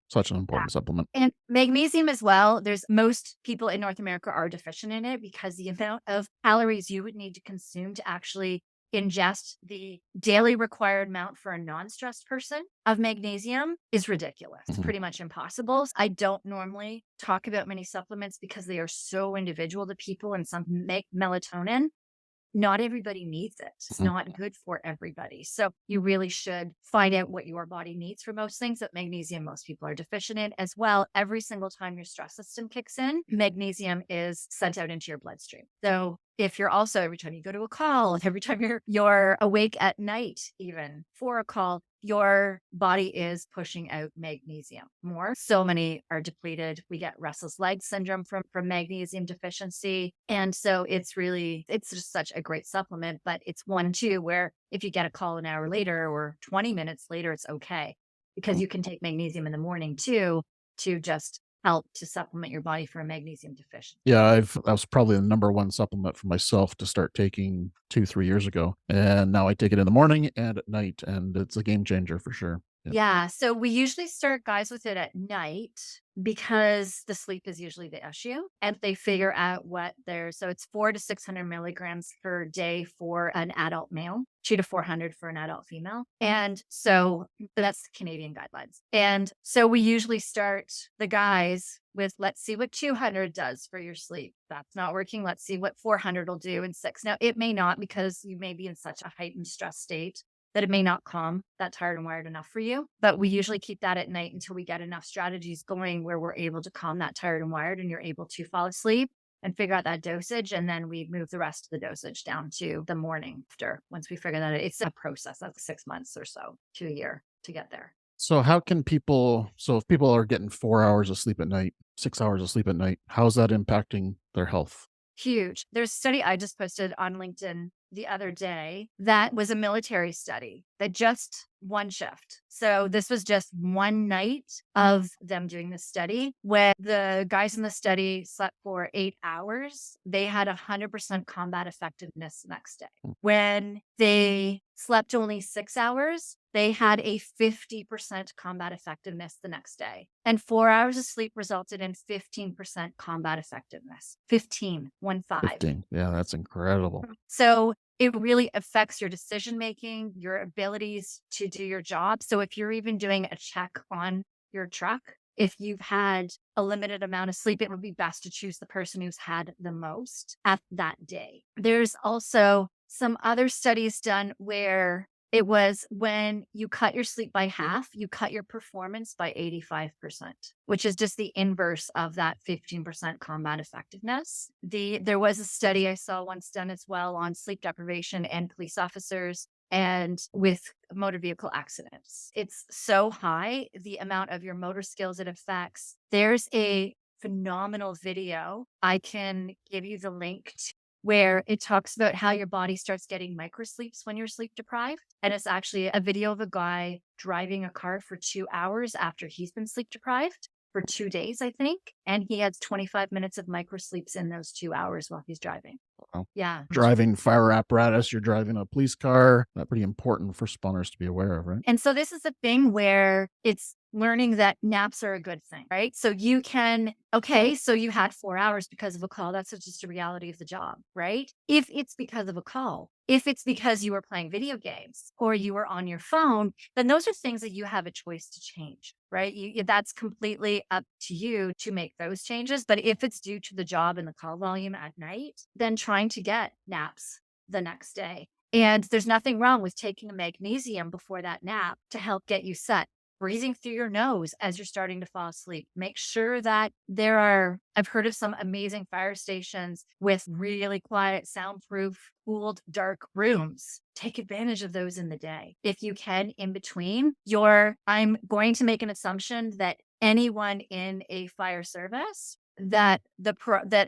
And magnesium as well. Most people in North America are deficient in it because the amount of calories you would need to consume to actually ingest the daily required amount for a non-stressed person of magnesium is ridiculous. It's pretty much impossible. I don't normally talk about many supplements because they are so individual to people, and some make melatonin. Not everybody needs it. It's not good for everybody. So you really should find out what your body needs for most things. That magnesium, most people are deficient in as well. Every single time your stress system kicks in, magnesium is sent out into your bloodstream. So if you're also, every time you go to a call, every time you're awake at night, even for a call, your body is pushing out magnesium more. So many are depleted. We get restless leg syndrome from magnesium deficiency. And so it's just such a great supplement, but it's one too, where if you get a call an hour later or 20 minutes later, it's okay, because you can take magnesium in the morning too, to just help to supplement your body for a magnesium deficiency. Yeah, that was probably the number one supplement for myself to start taking 2-3 years ago. And now I take it in the morning and at night, and it's a game changer for sure. Yeah. So we usually start guys with it at night because the sleep is usually the issue, and they figure out so it's 400 to 600 milligrams per day for an adult male, 200 to 400 for an adult female. And so that's Canadian guidelines. And so we usually start the guys with, let's see what 200 does for your sleep. That's not working. Let's see what 400 will do in 6. Now, it may not, because you may be in such a heightened stress state that it may not calm that tired and wired enough for you. But we usually keep that at night until we get enough strategies going where we're able to calm that tired and wired and you're able to fall asleep and figure out that dosage. And then we move the rest of the dosage down to the morning after. Once we figure that out, it's a process. That's 6 months or so to a year to get there. So if people are getting 4 hours of sleep at night, 6 hours of sleep at night, how's that impacting their health? Huge. There's a study I just posted on LinkedIn the other day that was a military study. just one shift. So this was just one night of them doing the study. When the guys in the study slept for 8 hours, they had 100% combat effectiveness the next day. When they slept only 6 hours, they had a 50% combat effectiveness the next day. And 4 hours of sleep resulted in 15% combat effectiveness. 15, 1-5. 15. Yeah, that's incredible. So it really affects your decision making, your abilities to do your job. So if you're even doing a check on your truck, if you've had a limited amount of sleep, it would be best to choose the person who's had the most at that day. There's also some other studies done where it was when you cut your sleep by half, you cut your performance by 85%, which is just the inverse of that 15% combat effectiveness. There was a study I saw once done as well on sleep deprivation and police officers and with motor vehicle accidents. It's so high, the amount of your motor skills it affects. There's a phenomenal video. I can give you the link to where it talks about how your body starts getting microsleeps when you're sleep deprived. And it's actually a video of a guy driving a car for 2 hours after he's been sleep deprived for 2 days, I think. And he has 25 minutes of microsleeps in those 2 hours while he's driving. Wow. Yeah. Driving fire apparatus, you're driving a police car. That's pretty important for spawners to be aware of, right? And so this is the thing where it's learning that naps are a good thing, right? So you can, okay, so you had 4 hours because of a call. That's just a reality of the job, right? If it's because of a call, if it's because you were playing video games or you were on your phone, then those are things that you have a choice to change, right? That's completely up to you to make those changes. But if it's due to the job and the call volume at night, then trying to get naps the next day. And there's nothing wrong with taking a magnesium before that nap to help get you set. Breathing through your nose as you're starting to fall asleep. Make sure that I've heard of some amazing fire stations with really quiet, soundproof, cooled, dark rooms. Take advantage of those in the day. If you can, in between, I'm going to make an assumption that anyone in a fire service that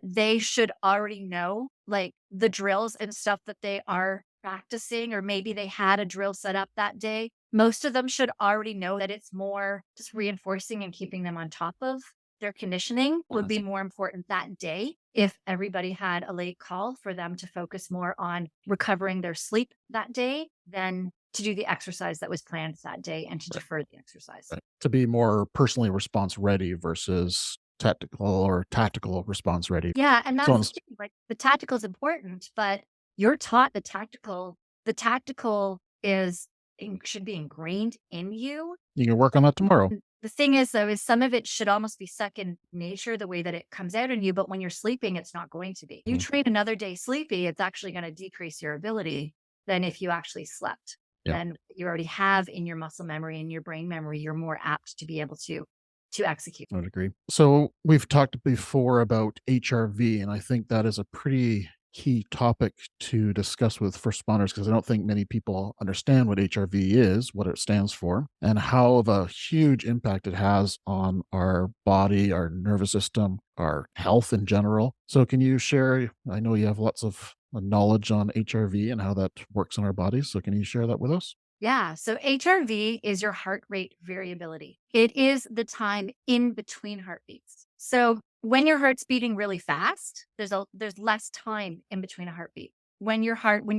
they should already know, like the drills and stuff that they are practicing, or maybe they had a drill set up that day. Most of them should already know that it's more just reinforcing and keeping them on top of their conditioning would be more important that day. If everybody had a late call, for them to focus more on recovering their sleep that day than to do the exercise that was planned that day and to defer the exercise. Right. To be more personally response ready versus tactical response ready. Yeah. And So that's like the tactical is important, but you're taught the tactical should be ingrained in you. you can work on that tomorrow. The thing is, though, is some of it should almost be second nature, the way that it comes out in you. But when you're sleeping, it's not going to be. You train another day sleepy, it's actually going to decrease your ability than if you actually slept. Yeah. Then you already have in your muscle memory and your brain memory, you're more apt to be able to execute. I would agree. So we've talked before about HRV, and I think that is a pretty key topic to discuss with first responders, because I don't think many people understand what HRV is, what it stands for, and how of a huge impact it has on our body, our nervous system, our health in general. So can you share, I know you have lots of knowledge on HRV and how that works in our bodies. So can you share that with us? Yeah. So HRV is your heart rate variability. It is the time in between heartbeats. So when your heart's beating really fast, there's less time in between a heartbeat. When you're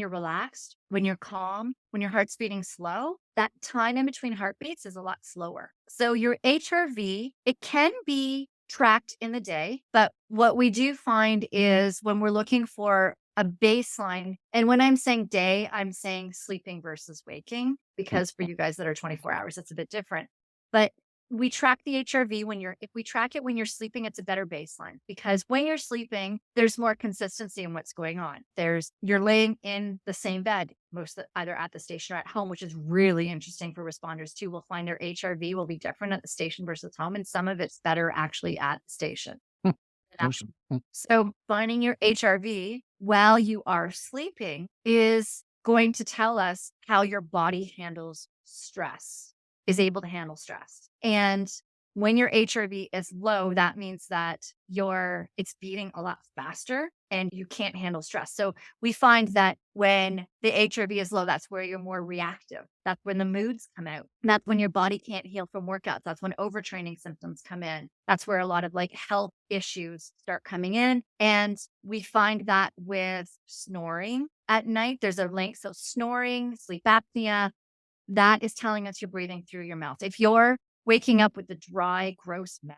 relaxed, when you're calm, when your heart's beating slow, that time in between heartbeats is a lot slower. So your HRV, it can be tracked in the day, but what we do find is when we're looking for a baseline, and when I'm saying day, I'm saying sleeping versus waking, because for you guys that are 24 hours, that's a bit different. But we track the HRV if we track it when you're sleeping, it's a better baseline, because when you're sleeping, there's more consistency in what's going on. You're laying in the same bed, either at the station or at home, which is really interesting for responders too. We'll find their HRV will be different at the station versus home, and some of it's better actually at the station. So finding your HRV while you are sleeping is going to tell us how your body handles stress, is able to handle stress. And when your HRV is low, that means that it's beating a lot faster and you can't handle stress. So we find that when the HRV is low, that's where you're more reactive. That's when the moods come out. That's when your body can't heal from workouts. That's when overtraining symptoms come in. That's where a lot of like health issues start coming in. And we find that with snoring at night, there's a link. So snoring, sleep apnea, that is telling us you're breathing through your mouth. If you're waking up with a dry, gross mouth,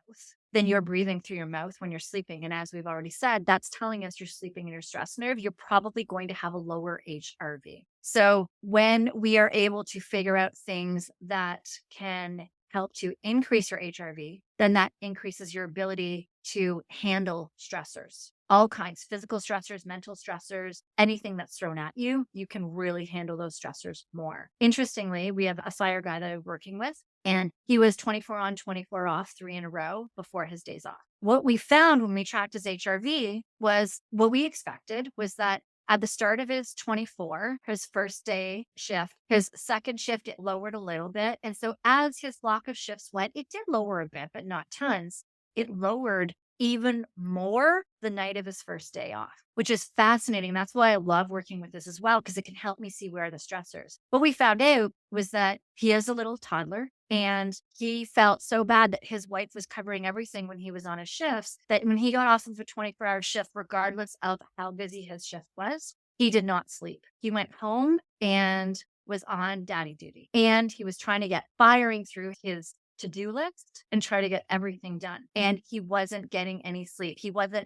then you're breathing through your mouth when you're sleeping. And as we've already said, that's telling us you're sleeping in your stress nerve. You're probably going to have a lower HRV. So when we are able to figure out things that can help to increase your HRV, then that increases your ability to handle stressors. All kinds, physical stressors, mental stressors, anything that's thrown at you, you can really handle those stressors more. Interestingly, we have a fire guy that I'm working with, and he was 24 on, 24 off, 3 in a row before his days off. What we found when we tracked his HRV was what we expected was that at the start of his 24, his first day shift, his second shift, it lowered a little bit. And so as his block of shifts went, it did lower a bit, but not tons. It lowered even more the night of his first day off, which is fascinating. That's why I love working with this as well, because it can help me see where are the stressors. What we found out was that he is a little toddler and he felt so bad that his wife was covering everything when he was on his shifts, that when he got off of a 24-hour shift, regardless of how busy his shift was, he did not sleep. He went home and was on daddy duty, and he was trying to get firing through his to-do list and try to get everything done. And he wasn't getting any sleep.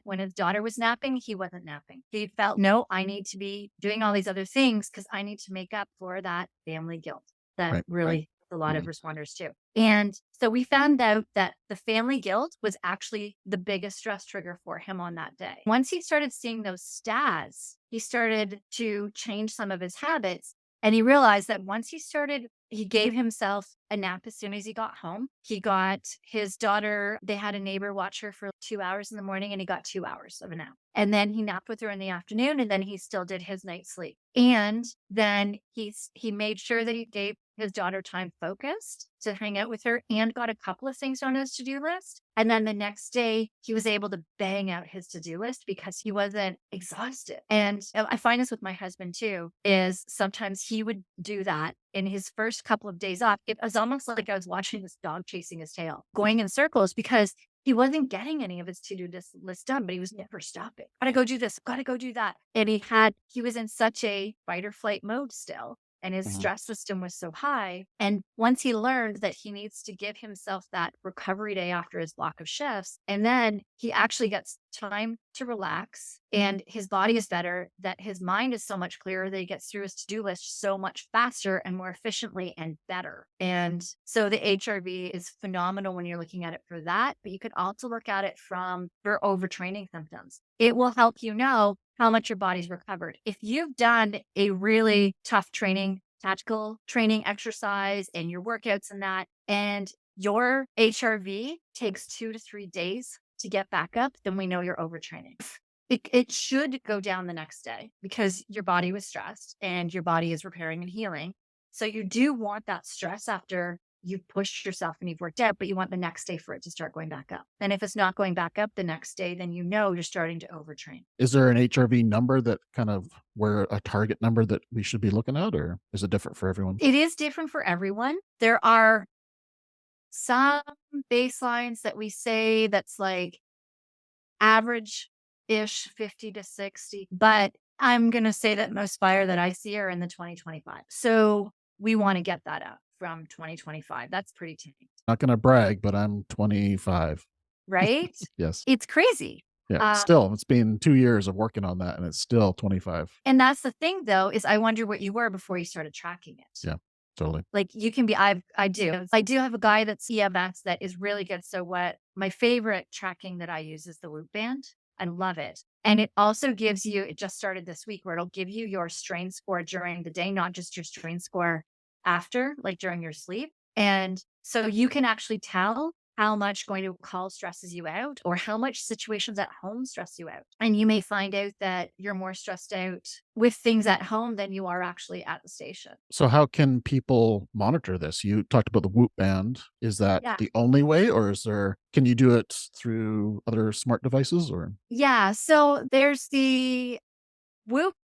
When his daughter was napping, he wasn't napping. He felt, no, I need to be doing all these other things because I need to make up for that family guilt that really a lot of responders too. And so we found out that the family guilt was actually the biggest stress trigger for him on that day. Once he started seeing those stats, he started to change some of his habits. And he realized that once he gave himself a nap as soon as he got home. He got his daughter, they had a neighbor watch her for 2 hours in the morning, and he got 2 hours of a nap. And then he napped with her in the afternoon, and then he still did his night's sleep. And then he made sure that he gave his daughter time focused to hang out with her and got a couple of things on his to-do list. And then the next day, he was able to bang out his to-do list because he wasn't exhausted. And I find this with my husband too, is sometimes he would do that in his first couple of days off. It was almost like I was watching this dog chasing his tail, going in circles because he wasn't getting any of his to-do list done, but he was never stopping. Gotta go do this, gotta go do that. And he was in such a fight or flight mode still. And his stress system was so high. And once he learned that he needs to give himself that recovery day after his block of shifts, and then he actually gets time to relax and his body is better, that his mind is so much clearer that he gets through his to-do list so much faster and more efficiently and better. And so the HRV is phenomenal when you're looking at it for that, but you could also look at it for overtraining symptoms. It will help you know how much your body's recovered. If you've done a really tough tactical training exercise and your workouts and that, and your HRV takes 2 to 3 days to get back up, then we know you're overtraining. It should go down the next day because your body was stressed and your body is repairing and healing. So you do want that stress after you've pushed yourself and you've worked out, but you want the next day for it to start going back up. And if it's not going back up the next day, then you know you're starting to overtrain. Is there an HRV number that kind of where a target number that we should be looking at, or is it different for everyone? It is different for everyone. There are some baselines that we say that's like average-ish 50 to 60, but I'm going to say that most fire that I see are in the 2025. So we want to get that up from 2025. That's pretty tame. Not going to brag, but I'm 25. Right? Yes. It's crazy. Yeah. Still, it's been 2 years of working on that and it's still 25. And that's the thing though, is I wonder what you were before you started tracking it. Yeah, totally. Like you can be, I do have a guy that's EMS that is really good. So what my favorite tracking that I use is the Whoop Band. I love it. And it also gives you, it just started this week where it'll give you your strain score during the day, not just your strain score after, like during your sleep. And so you can actually tell how much going to a call stresses you out or how much situations at home stress you out. And you may find out that you're more stressed out with things at home than you are actually at the station. So how can people monitor this? You talked about the Whoop band. Is that Yeah. the only way, or can you do it through other smart devices or? Yeah. So there's the Whoop,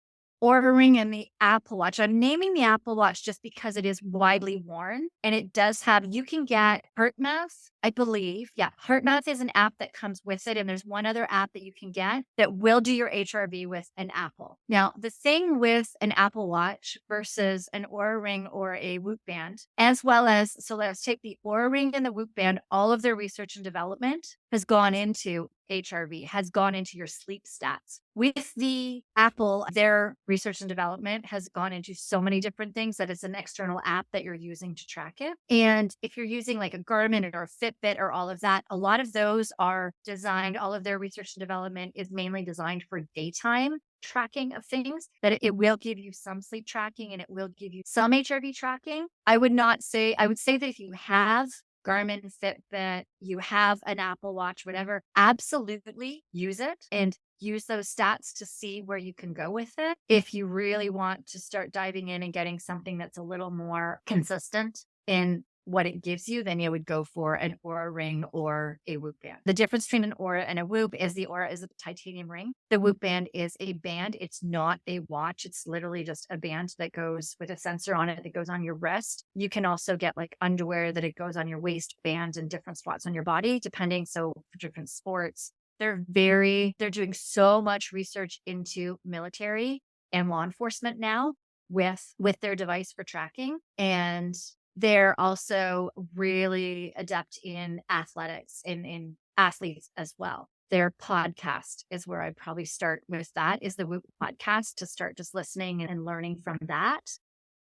Oura Ring, and the Apple Watch. I'm naming the Apple Watch just because it is widely worn and it does have, you can get HeartMath, I believe. Yeah. HeartMath is an app that comes with it. And there's one other app that you can get that will do your HRV with an Apple. Now, the thing with an Apple Watch versus an Oura Ring or a Whoop band, as well as, so let's take the Oura Ring and the Whoop band, all of their research and development has gone into HRV, has gone into your sleep stats. With the Apple, their research and development has gone into so many different things that it's an external app that you're using to track it. And if you're using like a Garmin or a Fitbit or all of that, a lot of those are designed, all of their research and development is mainly designed for daytime tracking of things, that it will give you some sleep tracking and it will give you some HRV tracking. I would say that if you have Garmin, Fitbit, you have an Apple Watch, whatever, absolutely use it and use those stats to see where you can go with it. If you really want to start diving in and getting something that's a little more consistent in what it gives you, then you would go for an Oura Ring or a Whoop band. The difference between an Oura and a Whoop is the Oura is a titanium ring. The Whoop band is a band. It's not a watch. It's literally just a band that goes with a sensor on it that goes on your wrist. You can also get like underwear that it goes on your waistband and different spots on your body, depending. So for different sports, they're doing so much research into military and law enforcement now with their device for tracking. And they're also really adept in athletics, in athletes as well. Their podcast is where I'd probably start with that, is the Whoop podcast, to start just listening and learning from that.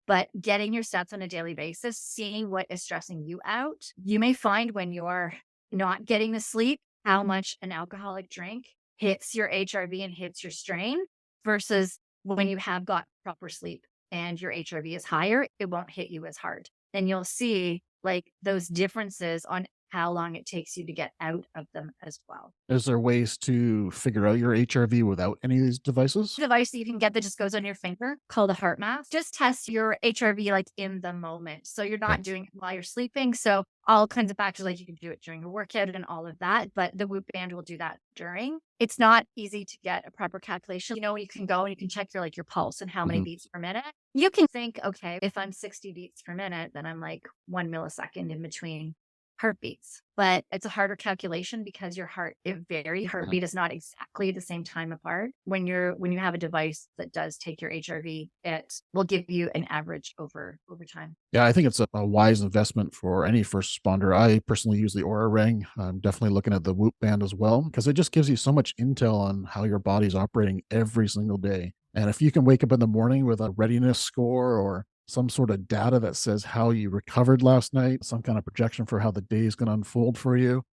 But getting your stats on a daily basis, seeing what is stressing you out. You may find when you're not getting the sleep, how much an alcoholic drink hits your HRV and hits your strain versus when you have got proper sleep and your HRV is higher, it won't hit you as hard. Then you'll see like those differences on how long it takes you to get out of them as well. Is there ways to figure out your HRV without any of these devices? Device that you can get that just goes on your finger called a heart math. Just test your HRV like in the moment. So you're not doing it while you're sleeping. So all kinds of factors, like you can do it during a workout and all of that, but the Whoop band will do that during. It's not easy to get a proper calculation. You know, you can go and you can check your pulse and how many beats per minute. You can think, okay, if I'm 60 beats per minute, then I'm like 1 millisecond in between heartbeats. But it's a harder calculation because your heart, it varies. Heartbeat is not exactly the same time apart. When you have a device that does take your HRV, it will give you an average over time. Yeah, I think it's a wise investment for any first responder. I personally use the Aura Ring. I'm definitely looking at the Whoop band as well, because it just gives you so much intel on how your body's operating every single day. And if you can wake up in the morning with a readiness score or some sort of data that says how you recovered last night, some kind of projection for how the day is going to unfold for you,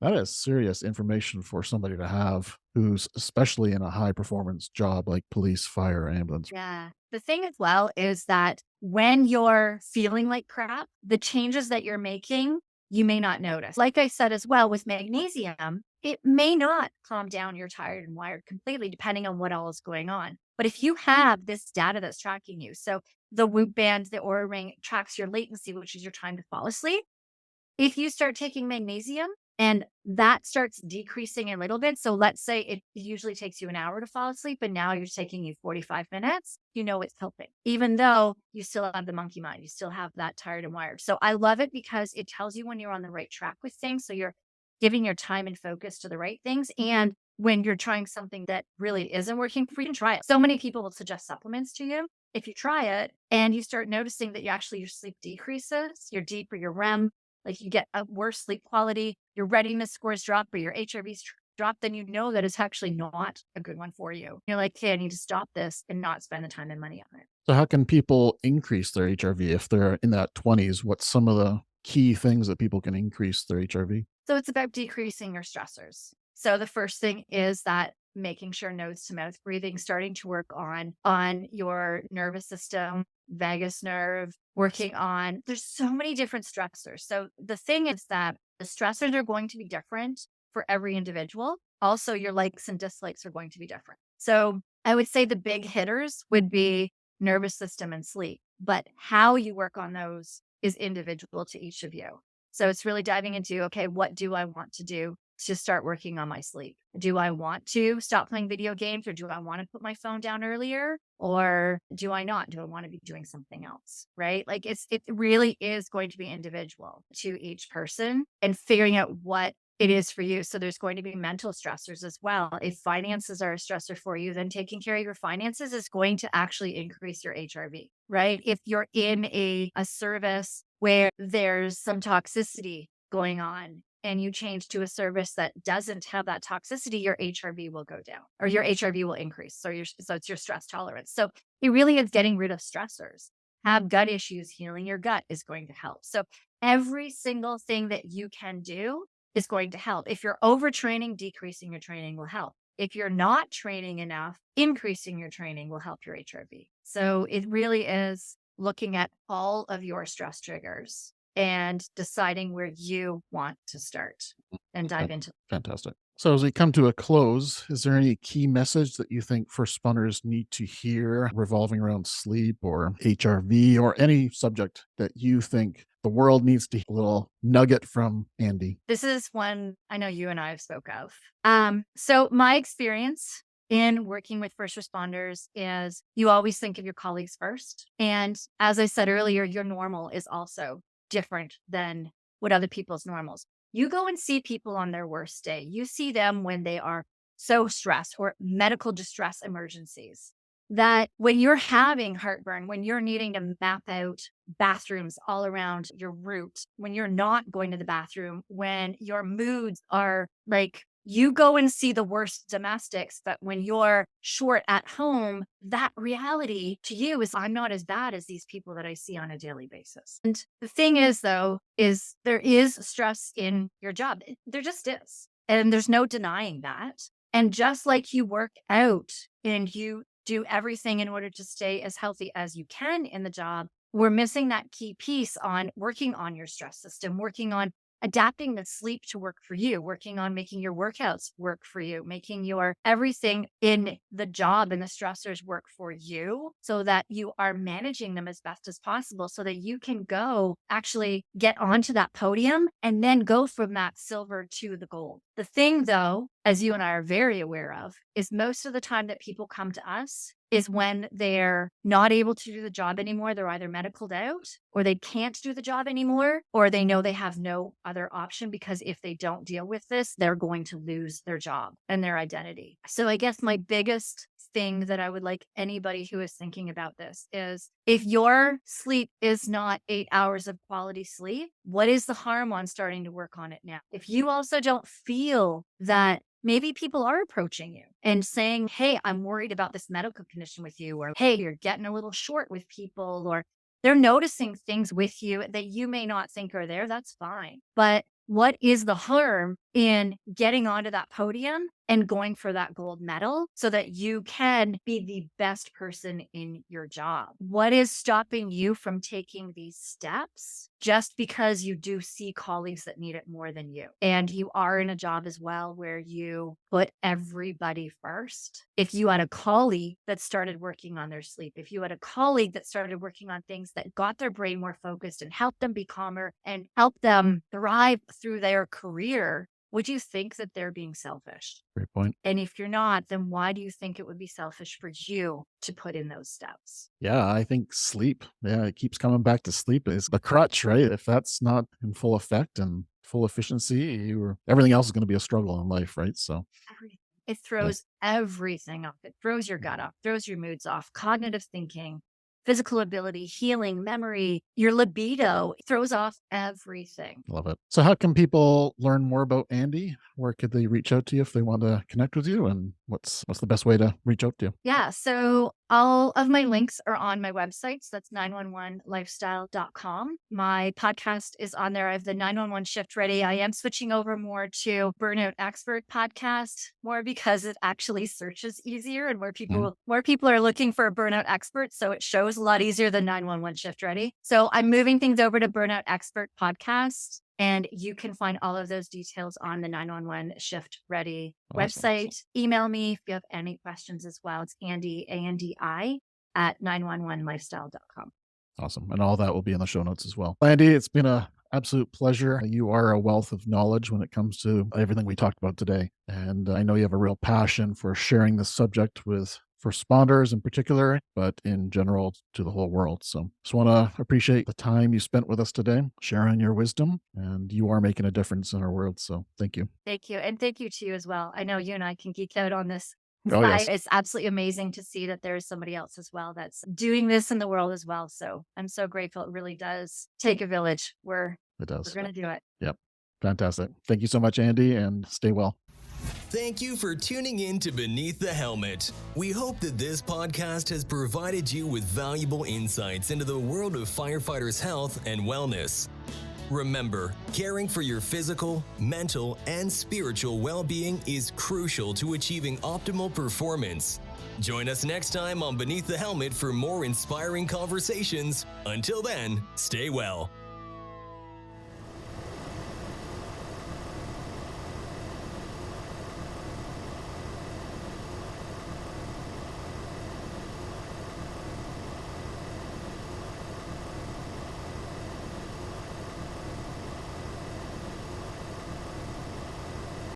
that is serious information for somebody to have who's especially in a high performance job like police, fire, ambulance. Yeah. The thing as well is that when you're feeling like crap, the changes that you're making, you may not notice. Like I said as well, with magnesium, it may not calm down your tired and wired completely, depending on what all is going on. But if you have this data that's tracking you, so the Whoop band, the Oura Ring tracks your latency, which is your time to fall asleep. If you start taking magnesium and that starts decreasing a little bit, so let's say it usually takes you an hour to fall asleep, and now you're taking you 45 minutes, you know it's helping, even though you still have the monkey mind, you still have that tired and wired. So I love it because it tells you when you're on the right track with things. So you're giving your time and focus to the right things. And when you're trying something that really isn't working for you, you can try it. So many people will suggest supplements to you. If you try it and you start noticing that your sleep decreases, your deep or your REM, like you get a worse sleep quality, your readiness scores drop or your HRVs drop, then you know that it's actually not a good one for you. You're like, okay, I need to stop this and not spend the time and money on it. So, how can people increase their HRV if they're in that 20s? What's some of the key things that people can increase their HRV? So it's about decreasing your stressors. So the first thing is that making sure nose to mouth breathing, starting to work on your nervous system, vagus nerve, working on, there's so many different stressors. So the thing is that The stressors are going to be different for every individual. Also, your likes and dislikes are going to be different. So I would say the big hitters would be nervous system and sleep, but how you work on those is individual to each of you. So it's really diving into, okay, what do I want to do to start working on my sleep? Do I want to stop playing video games, or do I want to put my phone down earlier, or do I not? Do I want to be doing something else? Right? Like it really is going to be individual to each person, and figuring out what it is for you. So there's going to be mental stressors as well. If finances are a stressor for you, then taking care of your finances is going to actually increase your HRV, right? If you're in a service where there's some toxicity going on, and you change to a service that doesn't have that toxicity, your HRV will go down, or your HRV will increase. So it's your stress tolerance. So it really is getting rid of stressors. Have gut issues, healing your gut is going to help. So every single thing that you can do is going to help. If you're overtraining, decreasing your training will help. If you're not training enough, increasing your training will help your HRV. So it really is looking at all of your stress triggers and deciding where you want to start and dive into. Fantastic. So as we come to a close, is there any key message that you think first responders need to hear revolving around sleep or HRV or any subject that you think the world needs to hear? A little nugget from Andi. This is one I know you and I have spoke of. So my experience in working with first responders is you always think of your colleagues first. And as I said earlier, your normal is also different than what other people's normals. You go and see people on their worst day. You see them when they are so stressed, or medical distress emergencies, that when you're having heartburn, when you're needing to map out bathrooms all around your route, when you're not going to the bathroom, when your moods are like, you go and see the worst domestics, but when you're short at home, that reality to you is, I'm not as bad as these people that I see on a daily basis. And the thing is, though, is there is stress in your job. There just is. And there's no denying that. And just like you work out and you do everything in order to stay as healthy as you can in the job, we're missing that key piece on working on your stress system, working on adapting the sleep to work for you, working on making your workouts work for you, making your everything in the job and the stressors work for you, so that you are managing them as best as possible, so that you can go actually get onto that podium and then go from that silver to the gold. The thing, though, as you and I are very aware of, is most of the time that people come to us is when they're not able to do the job anymore. They're either medicaled out, or they can't do the job anymore, or they know they have no other option, because if they don't deal with this, they're going to lose their job and their identity. So I guess my biggest thing that I would like anybody who is thinking about this is, if your sleep is not 8 hours of quality sleep, what is the harm on starting to work on it now? If you also don't feel that maybe people are approaching you and saying, hey, I'm worried about this medical condition with you, or hey, you're getting a little short with people, or they're noticing things with you that you may not think are there, that's fine. But what is the harm in getting onto that podium and going for that gold medal so that you can be the best person in your job? What is stopping you from taking these steps just because you do see colleagues that need it more than you? And you are in a job as well where you put everybody first. If you had a colleague that started working on their sleep, if you had a colleague that started working on things that got their brain more focused and helped them be calmer and helped them thrive through their career, would you think that they're being selfish? Great point. And if you're not, then why do you think it would be selfish for you to put in those steps? Yeah, I think sleep. Yeah, it keeps coming back to sleep is the crutch, right? If that's not in full effect and full efficiency, everything else is going to be a struggle in life, right? So Everything. It throws everything off. It throws your gut off, throws your moods off, cognitive thinking, physical ability, healing, memory, your libido. It throws off everything. love it. So how can people learn more about Andi? Where could they reach out to you if they want to connect with you? And what's the best way to reach out to you? Yeah. So all of my links are on my website. So that's 911lifestyle.com. My podcast is on there. I have the 911 Shift Ready. I am switching over more to Burnout Expert podcast, more because it actually searches easier and more people are looking for a burnout expert. So it shows a lot easier than 911 Shift Ready. So I'm moving things over to Burnout Expert podcast. And you can find all of those details on the 911 Shift Ready Awesome. website. Email me if you have any questions as well. It's Andi, ANDI, at 911lifestyle.com. Awesome. And all that will be in the show notes as well. Andi, it's been an absolute pleasure. You are a wealth of knowledge when it comes to everything we talked about today. And I know you have a real passion for sharing this subject with first responders in particular, but in general to the whole world. So just want to appreciate the time you spent with us today, sharing your wisdom, and you are making a difference in our world. So thank you. Thank you. And thank you to you as well. I know you and I can geek out on this. Oh, yes. It's absolutely amazing to see that there's somebody else as well that's doing this in the world as well. So I'm so grateful. It really does take a village. We're It does. going to do it. Yep. Fantastic. Thank you so much, Andi, and stay well. Thank you for tuning in to Beneath the Helmet. We hope that this podcast has provided you with valuable insights into the world of firefighters' health and wellness. Remember, caring for your physical, mental, and spiritual well-being is crucial to achieving optimal performance. Join us next time on Beneath the Helmet for more inspiring conversations. Until then, stay well.